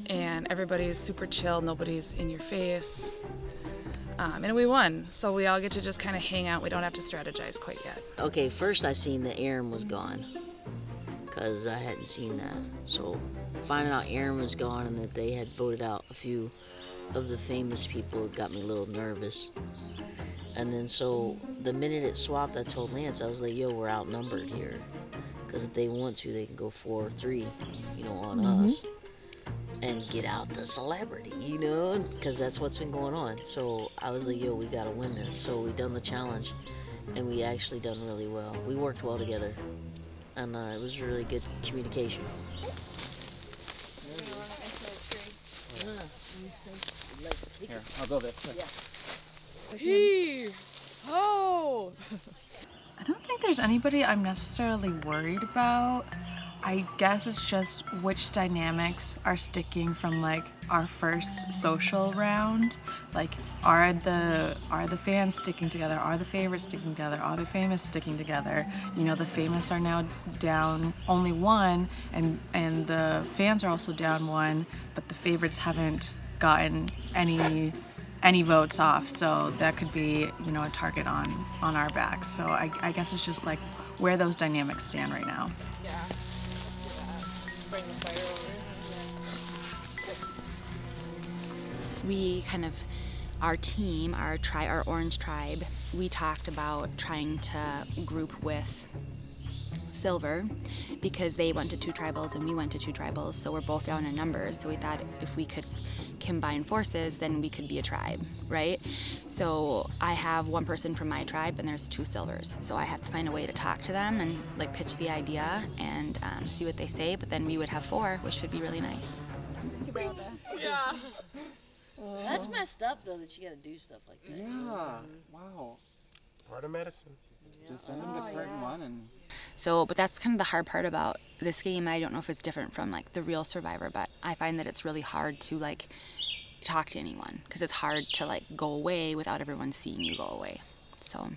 and everybody's super chill, nobody's in your face, and we won. So we all get to just kind of hang out. We don't have to strategize quite yet. Okay, first I seen that Aaron was gone, because I hadn't seen that. So finding out Aaron was gone and that they had voted out a few of the famous people got me a little nervous. And then so the minute it swapped, I told Lance, I was like, yo, we're outnumbered here. Because if they want to, they can go 4-3, you know, on us. And get out the celebrity, you know? Because that's what's been going on. So I was like, yo, we got to win this. So we done the challenge. And we actually done really well. We worked well together. And it was really good communication. Here, I'll go there. I don't think there's anybody I'm necessarily worried about. I guess it's just which dynamics are sticking from like our first social round. Like, are the fans sticking together? Are the favorites sticking together? Are the famous sticking together? You know, the famous are now down only one, and the fans are also down one, but the favorites haven't gotten any votes off. So that could be, you know, a target on our backs. So I guess it's just like where those dynamics stand right now. We kind of, our team, our Orange Tribe, we talked about trying to group with Silver because they went to 2 tribals and we went to 2 tribals, so we're both down in numbers. So we thought if we could combine forces, then we could be a tribe, right? So I have 1 person from my tribe and there's 2 Silvers. So I have to find a way to talk to them and like pitch the idea and see what they say, but then we would have 4, which would be really nice. Yeah. That's messed up though that you gotta do stuff like that. Yeah. Wow. Part of medicine. Just send them to curtain 1 and. So, but that's kind of the hard part about this game. I don't know if it's different from like the real Survivor, but I find that it's really hard to like talk to anyone because it's hard to like go away without everyone seeing you go away. So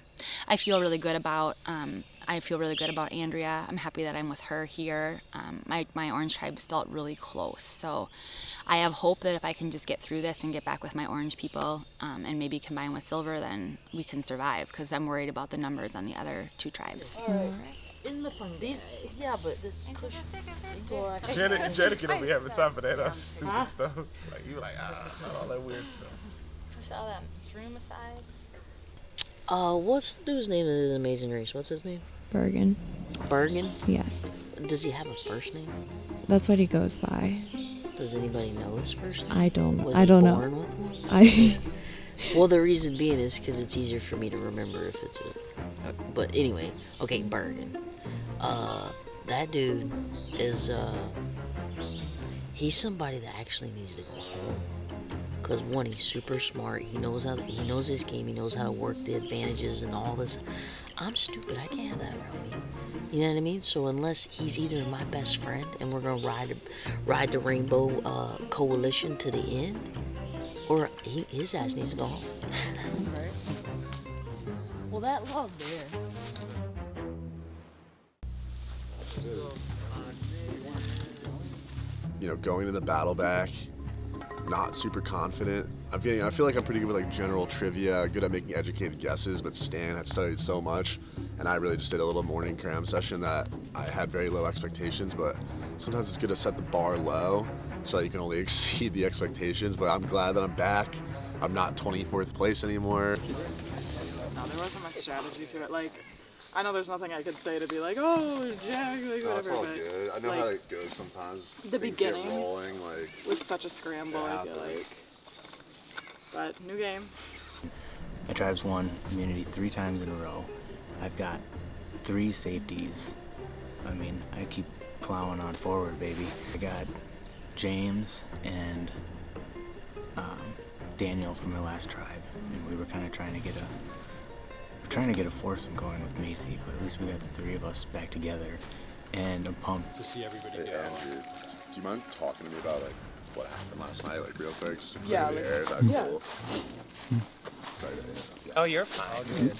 I feel really good about Andrea. I'm happy that I'm with her here. My Orange Tribe felt really close. So I have hope that if I can just get through this and get back with my Orange people and maybe combine with Silver, then we can survive because I'm worried about the numbers on the other 2 tribes. All right. In the these, yeah, but this cushion. Janet can only have the time for that stupid stuff. Like you like all that weird stuff. Push all that shroom aside. What's the dude's name in the Amazing Race? What's his name? Bergen. Bergen? Yes. Does he have a first name? That's what he goes by. Does anybody know his first name? I don't. Was I he don't born know. with one? I. Well, the reason being is because it's easier for me to remember if it's a. But anyway, okay, Bergen. That dude is he's somebody that actually needs to go home. Cause 1, he's super smart. He knows his game. He knows how to work the advantages and all this. I'm stupid. I can't have that around me. You know what I mean? So unless he's either my best friend and we're gonna ride the Rainbow Coalition to the end, or his ass needs to go home. Right. Well, that love there. You know, going to the battle back, not super confident. I feel like I'm pretty good with like general trivia, good at making educated guesses, but Stan had studied so much, and I really just did a little morning cram session that I had very low expectations, but sometimes it's good to set the bar low so you can only exceed the expectations, but I'm glad that I'm back. I'm not 24th place anymore. No, there wasn't much strategy to it. Like, I know there's nothing I could say to be like, oh, Jack, like whatever. It's all but good. I know like, how it goes sometimes. The Things beginning get rolling, like, was such a scramble, I feel like. But new game. My tribe's won immunity 3 times in a row. I've got 3 safeties. I mean, I keep plowing on forward, baby. I got James and Daniel from my last tribe, and we were kind of trying to get a foursome going with Macy, but at least we got the 3 of us back together, and I'm pumped to see everybody go. Andrew, do you mind talking to me about like what happened last night, like real quick, just to clear the air? That'd be cool. Sorry. Yeah. Oh, you're fine. Good.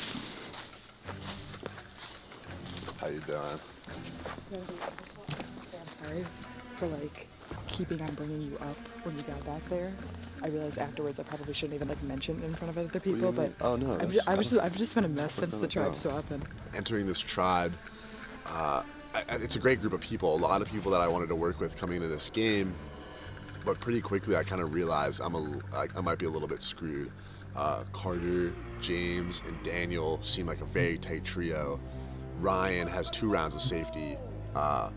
How you doing? I'm sorry for like keeping on bringing you up when you got back there. I realized afterwards I probably shouldn't even like mention in front of other people, but oh no, I've just been a mess since the tribe swap. And entering this tribe, it's a great group of people. A lot of people that I wanted to work with coming into this game, but pretty quickly I kind of realized I might be a little bit screwed. Carter, James, and Daniel seem like a very tight trio. Ryan has 2 rounds of safety. Both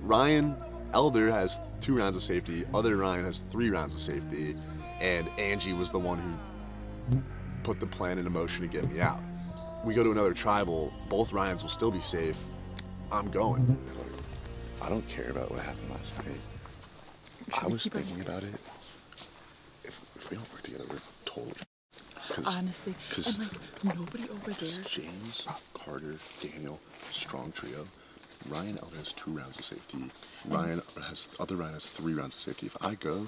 Ryan Elder has 2 rounds of safety. Other Ryan has 3 rounds of safety, and Angie was the one who put the plan into motion to get me out. We go to another tribal. Both Ryans will still be safe. I'm going. I don't care about what happened last night. I was thinking about it. If we don't work together, we're totally. Honestly, and like nobody over there. James, Carter, Daniel, strong trio. Ryan only has 2 rounds of safety. Ryan has 3 rounds of safety. If I go,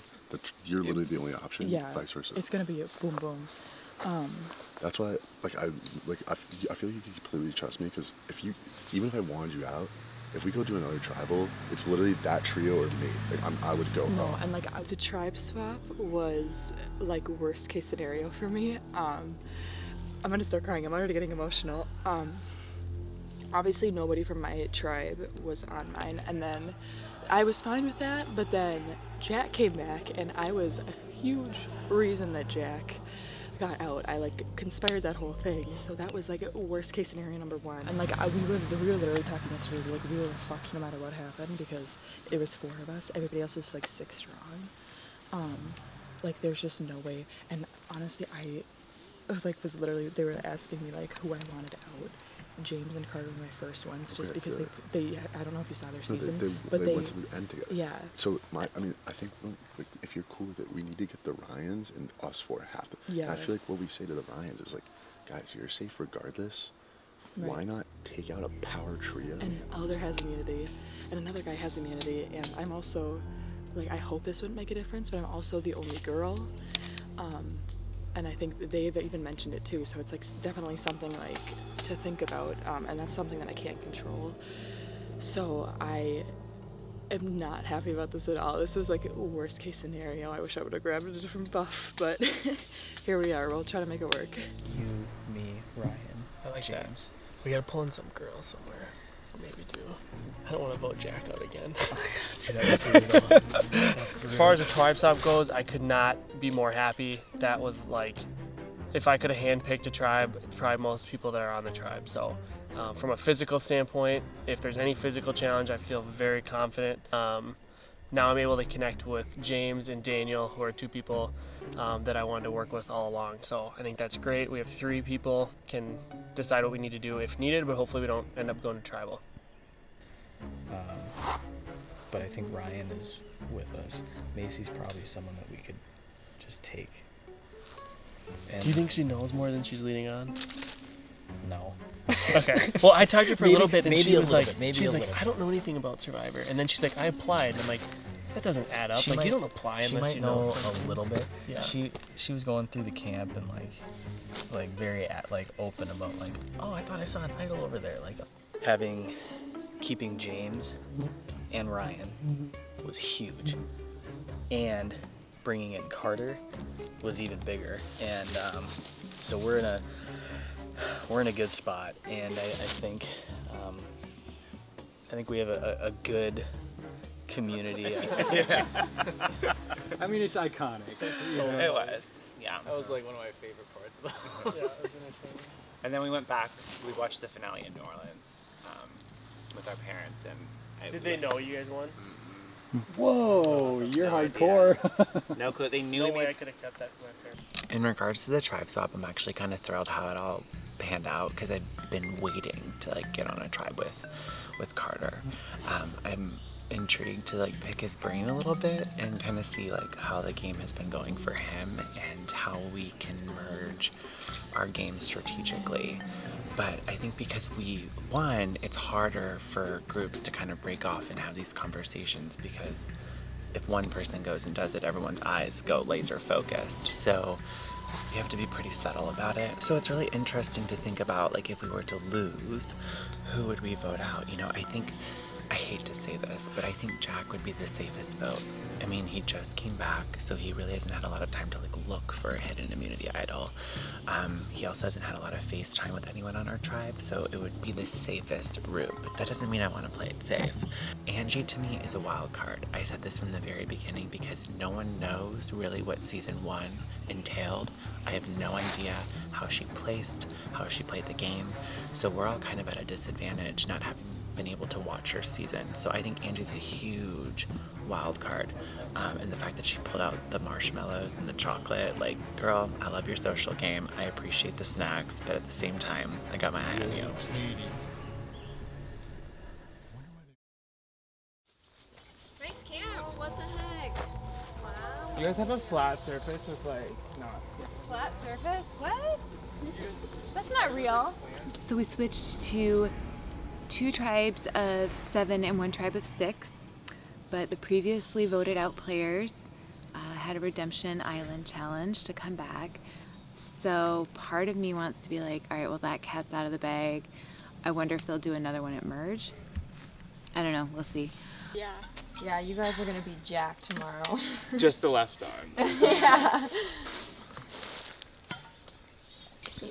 you're literally the only option. Yeah, vice versa. it's gonna be a boom boom. That's why, I feel like you can completely trust me, because even if I wanted you out, if we go do another tribal, it's literally that trio or me. Like I would go. No, and like the tribe swap was like worst case scenario for me. I'm gonna start crying. I'm already getting emotional. Obviously nobody from my tribe was on mine, and then I was fine with that, but then Jack came back, and I was a huge reason that Jack got out. I like conspired that whole thing, so that was like worst case scenario number 1. And like we were literally talking yesterday, like we were fucked no matter what happened, because it was 4 of us. Everybody else is like 6 strong. Like there's just no way. And honestly, I like was literally, they were asking me like who I wanted out. James and Carter were my first ones, just because they I don't know if you saw their season, they went to the end together. Yeah. So I think like, if you're cool with it, we need to get the Ryans, and us 4 have to. Yeah. And I feel like what we say to the Ryans is like, guys, you're safe regardless. Right. Why not take out a power trio? And Elder has immunity, and another guy has immunity, and I'm also like, I hope this wouldn't make a difference, but I'm also the only girl. And I think they've even mentioned it too, so it's like definitely something like to think about, and that's something that I can't control. So I am not happy about this at all. This was like a worst case scenario. I wish I would have grabbed a different buff, but here we are. We'll try to make it work. You, me, Ryan, I like James. that. We gotta pull in some girls somewhere. Or maybe 2. I don't want to vote Jack out again. As far as the tribe swap goes, I could not be more happy. That was like, if I could have handpicked a tribe, it's probably most people that are on the tribe. So from a physical standpoint, if there's any physical challenge, I feel very confident. Now I'm able to connect with James and Daniel, who are 2 people that I wanted to work with all along. So I think that's great. We have 3 people, can decide what we need to do if needed, but hopefully we don't end up going to tribal. But I think Ryan is with us. Macy's probably someone that we could just take. And do you think she knows more than she's leading on? No. Okay. Well, I talked to her for a little bit, and maybe she was like, I I don't know anything about Survivor. And then she's like, I applied. And I'm like, that doesn't add up. You don't apply unless you know something. a little bit. Yeah. She was going through the camp and like very open about like, oh, I thought I saw an idol over there. Like keeping James and Ryan was huge, and bringing in Carter was even bigger. And so we're in a good spot, and I think we have a good community. Yeah. I mean, it's iconic. It was, yeah. That was like one of my favorite parts, though. Yeah, it was entertaining. And then we went back. We watched the finale in New Orleans with our parents, and did they know you guys won? Whoa, you're hardcore. No clue. They knew No me. way I could have kept that from my parents. In regards to the tribe swap, I'm actually kind of thrilled how it all panned out, because I've been waiting to get on a tribe with Carter. I'm intrigued to pick his brain a little bit and kind of see how the game has been going for him and how we can merge our game strategically. But I think because we won, it's harder for groups to kind of break off and have these conversations, because if one person goes and does it, everyone's eyes go laser focused. So you have to be pretty subtle about it. So it's really interesting to think about, if we were to lose, who would we vote out? I hate to say this, but I think Jack would be the safest vote. I mean, he just came back, so he really hasn't had a lot of time to look for a hidden immunity idol. He also hasn't had a lot of face time with anyone on our tribe, so it would be the safest route. But that doesn't mean I want to play it safe. Angie, to me, is a wild card. I said this from the very beginning because no one knows really what season 1 entailed. I have no idea how she placed, how she played the game, so we're all kind of at a disadvantage not having been able to watch her season. So I think Angie's a huge wild card, and the fact that she pulled out the marshmallows and the chocolate, girl, I love your social game, I appreciate the snacks, but at the same time, I got my eye on you. Nice camp. What the heck? Wow. You guys have a flat surface with knots. Flat surface? What? That's not real. So we switched to 2 tribes of 7 and 1 tribe of 6, but the previously voted out players had a Redemption Island challenge to come back. So part of me wants to be like, all right, well, that cat's out of the bag. I wonder if they'll do another one at Merge. I don't know, we'll see. Yeah, you guys are gonna be jacked tomorrow. Just the left arm. Yeah.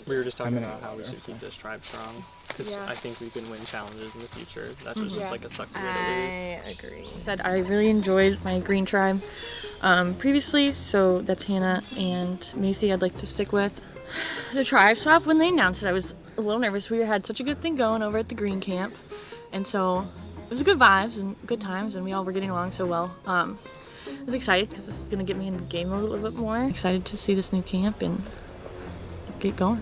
We were just talking about how we should keep this tribe strong, because I think we can win challenges in the future. That was just like a sucky way to lose. I agree. Said I really enjoyed my green tribe previously, so that's Hannah and Macy I'd like to stick with. The tribe swap, when they announced it, I was a little nervous. We had such a good thing going over at the green camp, and so it was good vibes and good times, and we all were getting along so well. I was excited because this is going to get me into game mode a little bit more. Excited to see this new camp and get going.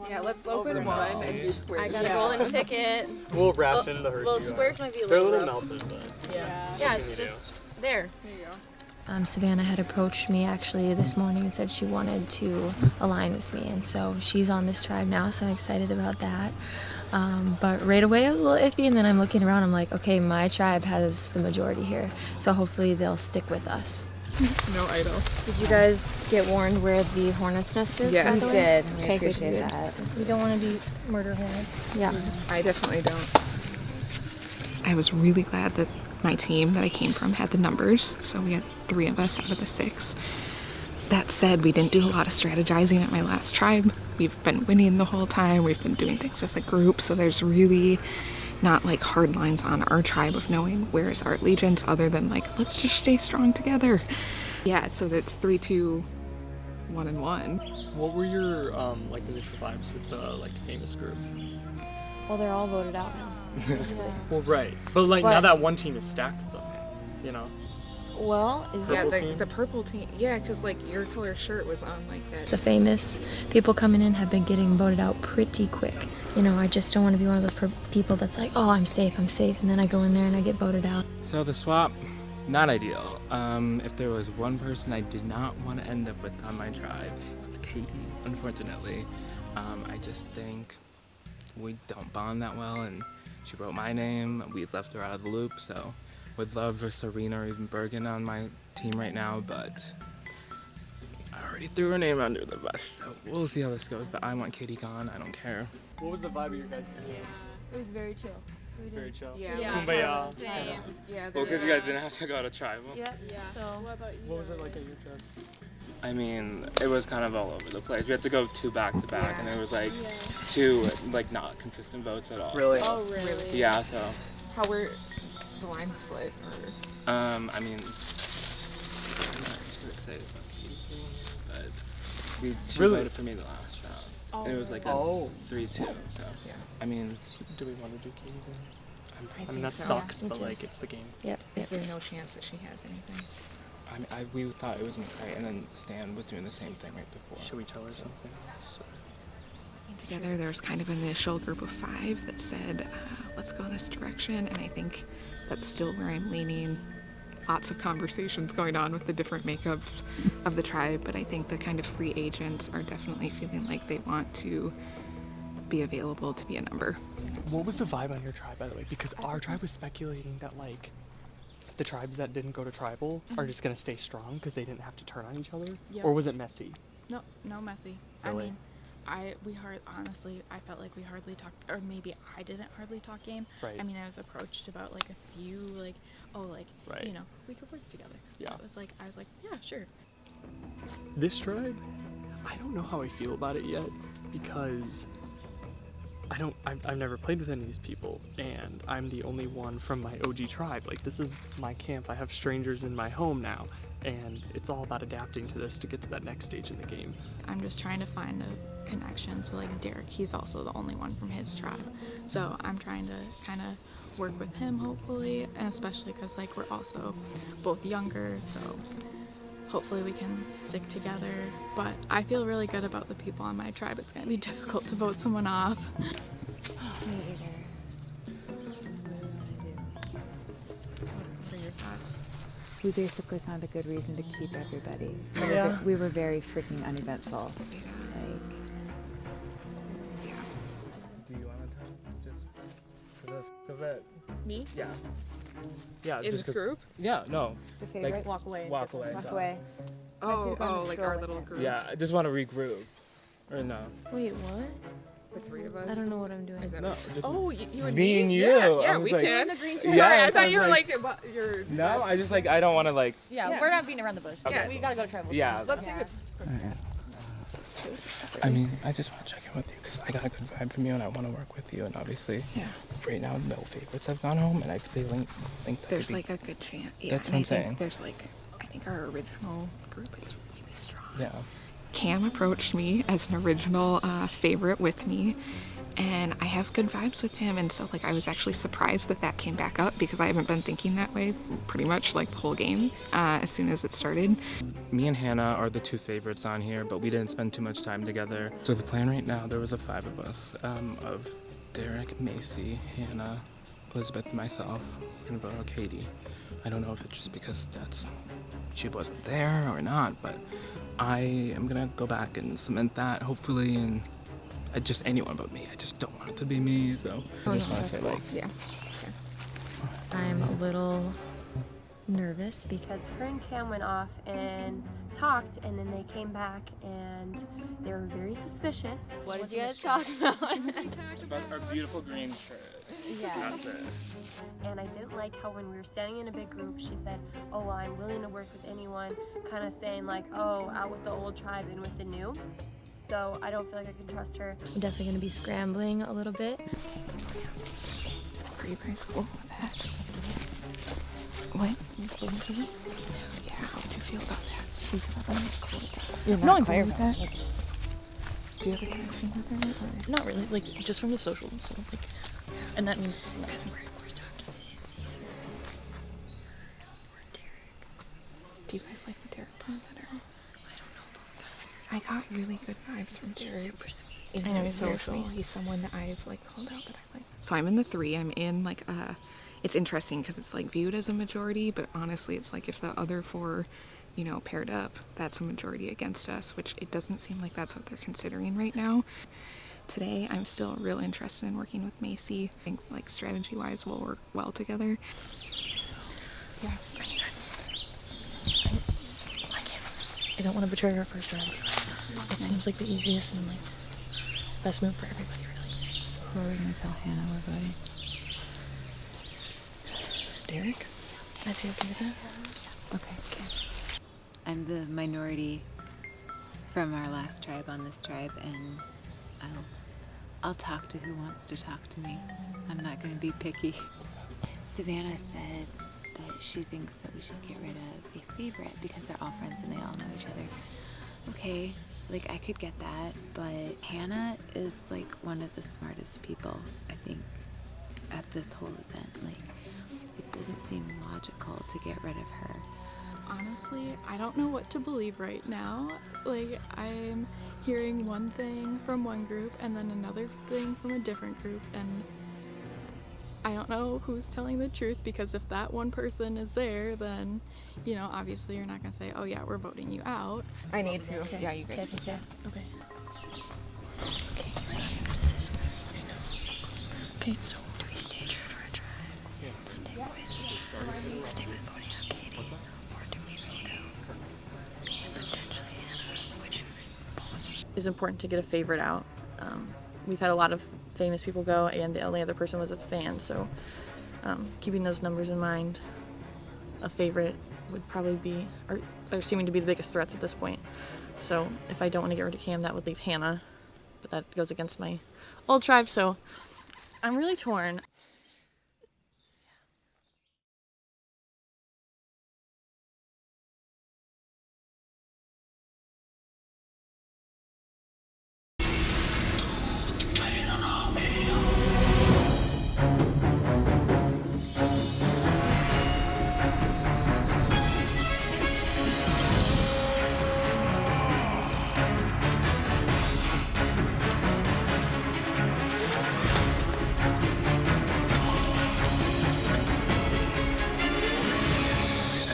Yeah, let's open one and do squares. I got a golden ticket. We'll wrap it in the Hershey. Well, squares might be a They're a little little rough. melted, but Yeah, it's just there. There you go. Savannah had approached me actually this morning and said she wanted to align with me, and so she's on this tribe now, so I'm excited about that. But right away I was a little iffy, and then I'm looking around, I'm like, okay, my tribe has the majority here, so hopefully they'll stick with us. No idol. Did you guys get warned where the hornet's nest is? Yes. by the We way? did. We Okay, good, appreciate good. that. We don't want to be murder hornets. Yeah. I definitely don't. I was really glad that my team that I came from had the numbers, so we had 3 of us out of the 6. That said, we didn't do a lot of strategizing at my last tribe. We've been winning the whole time, we've been doing things as a group, so there's really not like hard lines on our tribe of knowing where is our allegiance other than like, let's just stay strong together. Yeah, so that's 3, 2, 1 and 1. what were your like initial vibes with the like famous group? Well, they're all voted out now. Well, right, but like now that one team is stacked with them, you know. Well, Yeah, the purple team. Yeah, because like your color shirt was on like that. The famous people coming in have been getting voted out pretty quick. You know, I just don't want to be one of those people that's like, oh, I'm safe, and then I go in there and I get voted out. So the swap, not ideal. If there was one person I did not want to end up with on my tribe, it's Katie, unfortunately. I just think we don't bond that well, and she wrote my name. We left her out of the loop, so would love for Serena or even Bergen on my team right now, but I already threw her name under the bus, so we'll see how this goes. But I want Katie gone. I don't care. What was the vibe of your guys' game? It was very chill. Very chill. Yeah. Kumbaya. Same. Yeah. Well, because you guys didn't have to go to tribal. Yeah. Yeah. So What about you? What was it like at your tribe? I mean, it was kind of all over the place. We had to go 2 back to back, and it was like 2 like not consistent votes at all. Really? Oh, really? Yeah. So. How were the lines split? Or? I mean, I'm not super excited about Katie, but she voted for me the last round. And it was like a 3-2. So. Yeah. I mean, Do we want to do Katie then? I think mean, that so. sucks, Me but too. like, it's the game. Yep. Is there no chance that she has anything? I mean, we thought it was McCrae, and then Stan was doing the same thing right before. Should we tell her something? Together there was kind of an initial group of 5 that said, let's go in this direction, and I think that's still where I'm leaning. Lots of conversations going on with the different makeups of the tribe, but I think the kind of free agents are definitely feeling like they want to be available to be a number. What was the vibe on your tribe, by the way? Because our tribe was speculating that like the tribes that didn't go to tribal are just gonna stay strong because they didn't have to turn on each other, Yep. or was it messy? No messy. Really? I mean, honestly, I felt like we hardly talked, or maybe I didn't hardly talk game. Right. I mean, I was approached about like a few, like, oh, like, Right. you know, we could work together. Yeah. I was like, yeah, sure. This tribe, I don't know how I feel about it yet because I've never played with any of these people, and I'm the only one from my OG tribe. Like, this is my camp. I have strangers in my home now, and it's all about adapting to this to get to that next stage in the game. I'm just trying to find a connection. So like Derek, he's also the only one from his tribe. So I'm trying to kind of work with him hopefully, and especially because like we're also both younger, so hopefully we can stick together. But I feel really good about the people on my tribe. It's gonna be difficult to vote someone off. For your thoughts? We basically found a good reason to keep everybody. Yeah. We were very freaking uneventful. Like, Do you want to tell just for the me? Yeah. Yeah. In this group? Yeah, no. The favorite? Like, Walk away. Walk away. Walk done. away. Oh, like our little group. Yeah, I just want to regroup. Or no. Wait, what? The three of us. I don't know what I'm doing. No, just you and me me? and you. Yeah, I was we like, can. Yeah, Sorry, I so thought was you were like, you're. No, I just like I don't want to like. Yeah, we're not beating around the bush. Okay. We gotta go to tribal. Yeah. Let's take it. I mean, I just want to check in with you because I got a good vibe from you and I want to work with you. And obviously, right now, no favorites have gone home, and I think that There's could be, like a good chance. Yeah, That's and what I'm I think saying. there's like, I think our original group is really strong. Yeah. Cam approached me as an original favorite with me, and I have good vibes with him, and so like I was actually surprised that came back up because I haven't been thinking that way pretty much like the whole game as soon as it started. Me and Hannah are the two favorites on here, but we didn't spend too much time together. So the plan right now, there was a 5 of us, of Derek, Macy, Hannah, Elizabeth, and myself. We're gonna vote on Katie. I don't know if it's just because she wasn't there or not, but I am gonna go back and cement that hopefully, and just anyone but me. I just don't want it to be me, so I just want to say like, yeah. I'm a little nervous because her and Cam went off and talked, and then they came back and they were very suspicious. What did you guys talk about? about our beautiful green shirt. Yeah. That's it. And I didn't like how when we were standing in a big group, she said, oh, well, I'm willing to work with anyone, kind of saying like, oh, out with the old tribe and with the new. So I don't feel like I can trust her. I'm definitely going to be scrambling a little bit. Are you guys cool with that? What? Yeah, how did you feel about that? You're No, I'm cool fine with with that? Do you have a connection with her? Or? Not really, like just from the social, so like, and that means Do you guys like the Derek part better? I got really good vibes from Derek. He's super sweet. He's I know, very he's very social. sweet. He's someone that I've like called out that I like. So I'm in the 3. I'm in like it's interesting because it's like viewed as a majority, but honestly it's like if the other 4, you know, paired up, that's a majority against us, which it doesn't seem like that's what they're considering right now. Today I'm still real interested in working with Macy. I think like strategy wise we'll work well together. Yeah. I don't want to betray our first round. It seems like the easiest and like best move for everybody, really. So who are we gonna tell Hannah we're voting? Derek? Is he okay with that? Okay. I'm the minority from our last tribe on this tribe, and I'll talk to who wants to talk to me. I'm not gonna be picky. Savannah said that she thinks that we should get rid of a favorite because they're all friends and they all know each other. Okay, like I could get that, but Hannah is like one of the smartest people, I think, at this whole event. Like, it doesn't seem logical to get rid of her. Honestly, I don't know what to believe right now. Like, I'm hearing one thing from one group and then another thing from a different group, and I don't know who's telling the truth, because if that one person is there, then, you know, obviously you're not gonna say, oh yeah, we're voting you out. I need to. Okay. Yeah, you guys. Okay. Okay. Okay, so Do we stay true to our tribe? Stick with voting on Katie? Or do we vote out potentially Hannah? Which it's important to get a favorite out. We've had a lot of famous people go, and the only other person was a fan, so keeping those numbers in mind, a favorite would probably be, or they're seeming to be the biggest threats at this point. So if I don't want to get rid of Cam, that would leave Hannah, but that goes against my old tribe, so I'm really torn.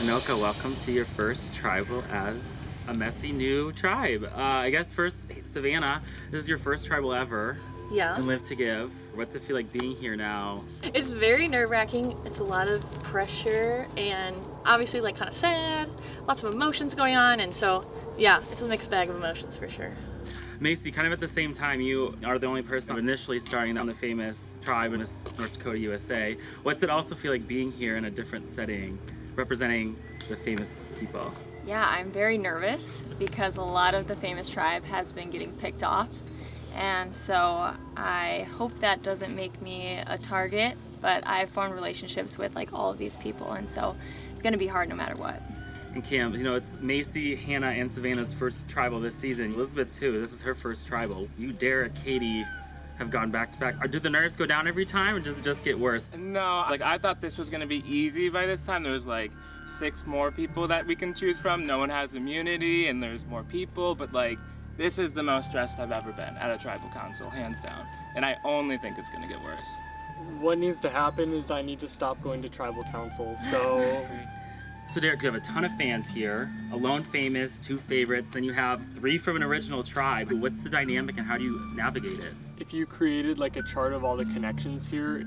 Anoka, welcome to your first tribal as a messy new tribe. I guess first, Savannah, this is your first tribal ever. Yeah. and Live to Give. What's it feel like being here now? It's very nerve-wracking. It's a lot of pressure and obviously like kind of sad, lots of emotions going on, and so yeah, it's a mixed bag of emotions for sure. Macy, kind of at the same time, you are the only person initially starting on the famous tribe in North Dakota, USA. What's it also feel like being here in a different setting, representing the famous people? Yeah, I'm very nervous because a lot of the famous tribe has been getting picked off. And so I hope that doesn't make me a target, but I've formed relationships with like all of these people, and so it's gonna be hard no matter what. And Cam, you know, it's Macy, Hannah, and Savannah's first tribal this season. Elizabeth too, this is her first tribal. You, Derek, Katie have gone back to back. Do the nerves go down every time, or does it just get worse? No, like I thought this was gonna be easy by this time. There was like 6 more people that we can choose from. No one has immunity and there's more people, but like this is the most stressed I've ever been at a tribal council, hands down. And I only think it's gonna get worse. What needs to happen is I need to stop going to tribal council, so... So Derek, you have a ton of fans here, a lone famous, 2 favorites, then you have 3 from an original tribe. What's the dynamic and how do you navigate it? If you created like a chart of all the connections here,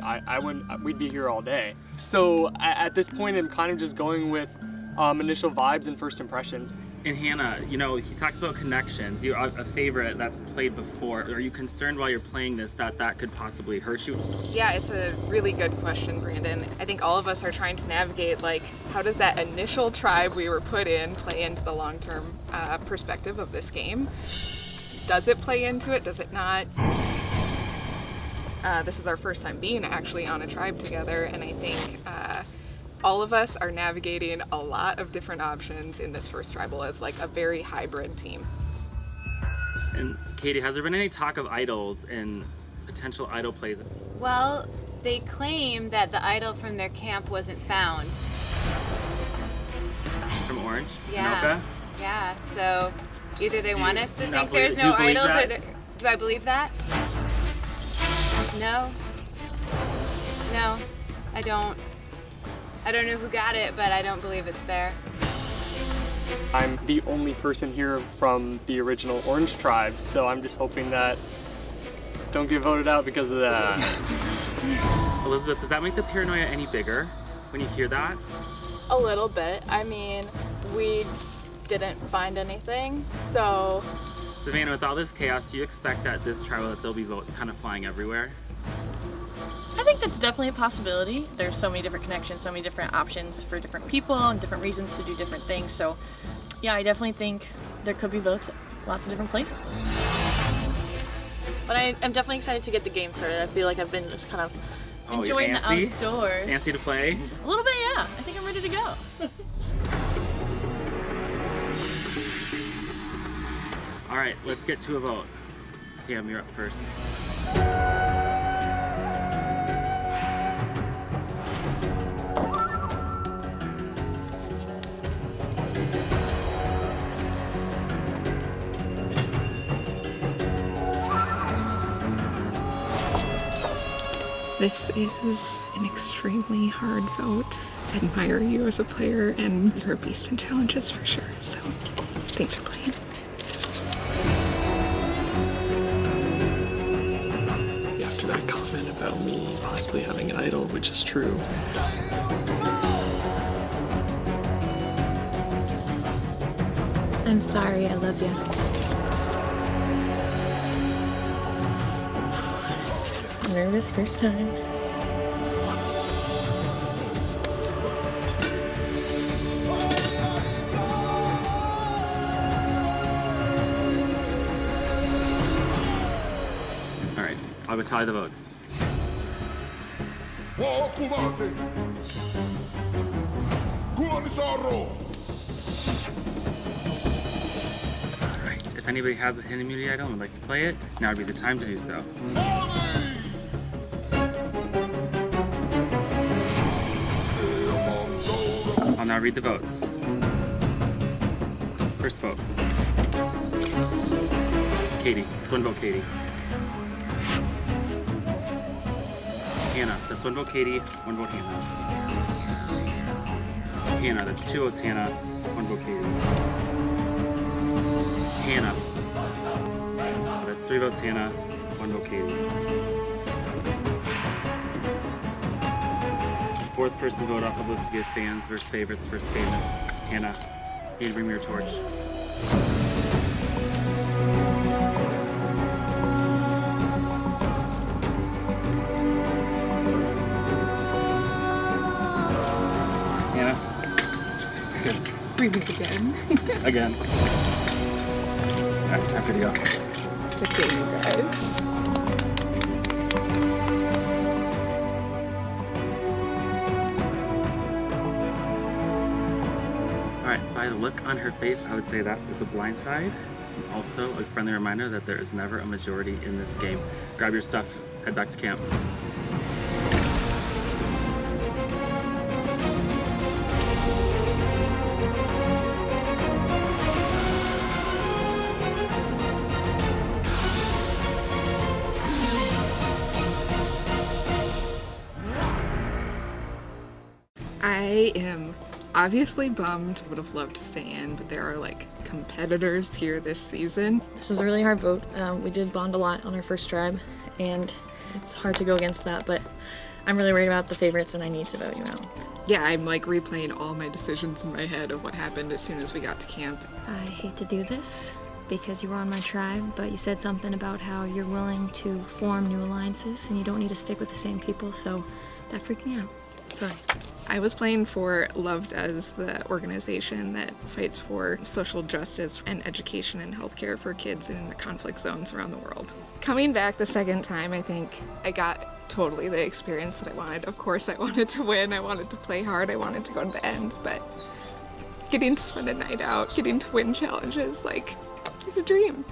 we'd be here all day. So at this point, I'm kind of just going with initial vibes and first impressions. And Hannah, you know, he talks about connections. You're a favorite that's played before. Are you concerned while you're playing this that could possibly hurt you? Yeah, it's a really good question, Brandon. I think all of us are trying to navigate, like, how does that initial tribe we were put in play into the long-term perspective of this game? Does it play into it? Does it not? This is our first time being actually on a tribe together, and I think all of us are navigating a lot of different options in this first tribal as like a very hybrid team. And Katie, has there been any talk of idols and potential idol plays? Well, they claim that the idol from their camp wasn't found. From Orange? Yeah. Anoka? Yeah, so either they want us to not think there's believe- do no you believe idols, that? do I believe that? No. No, I don't. I don't know who got it, but I don't believe it's there. I'm the only person here from the original Orange tribe, so I'm just hoping that don't get voted out because of that. Elizabeth, does that make the paranoia any bigger when you hear that? A little bit. I mean, we didn't find anything, so... Savannah, with all this chaos, do you expect that this trial that there'll be votes kind of flying everywhere? I think that's definitely a possibility. There's so many different connections, so many different options for different people and different reasons to do different things. So yeah, I definitely think there could be votes lots of different places. But I'm definitely excited to get the game started. I feel like I've been just kind of enjoying the outdoors. Antsy to play? A little bit, yeah. I think I'm ready to go. All right, let's get to a vote. Cam, you're up first. This is an extremely hard vote. I admire you as a player, and you're a beast in challenges for sure. So, thanks for playing. After that comment about me possibly having an idol, which is true. I'm sorry, I love you. Nervous first time. All right, I will tally the votes. All right, if anybody has a hidden immunity item and would like to play it, now would be the time to do so. I'll now read the votes. First vote. Katie. That's one vote, Katie. Hannah. That's one vote, Katie. One vote, Hannah. Hannah. That's 2 votes, Hannah. One vote, Katie. Hannah. That's 3 votes, Hannah. One vote Katie. The fourth person vote off of Let's Give Fans versus Favorites versus Famous. Hannah, you need to bring me your torch. Good. Breathing again. Again. Alright, time for the go. The game, guys. Alright, by the look on her face, I would say that is a blindside. And also a friendly reminder that there is never a majority in this game. Grab your stuff, head back to camp. I am obviously bummed, would have loved to stay in, but there are like competitors here this season. This is a really hard vote. We did bond a lot on our first tribe, and it's hard to go against that, but I'm really worried about the favorites and I need to vote you out. Yeah, I'm like replaying all my decisions in my head of what happened as soon as we got to camp. I hate to do this because you were on my tribe, but you said something about how you're willing to form new alliances and you don't need to stick with the same people, so that freaked me out. Sorry. I was playing for Loved as the organization that fights for social justice and education and healthcare for kids in the conflict zones around the world. Coming back the second time, I think I got totally the experience that I wanted. Of course, I wanted to win, I wanted to play hard, I wanted to go to the end, but getting to spend a night out, getting to win challenges, like, it's a dream.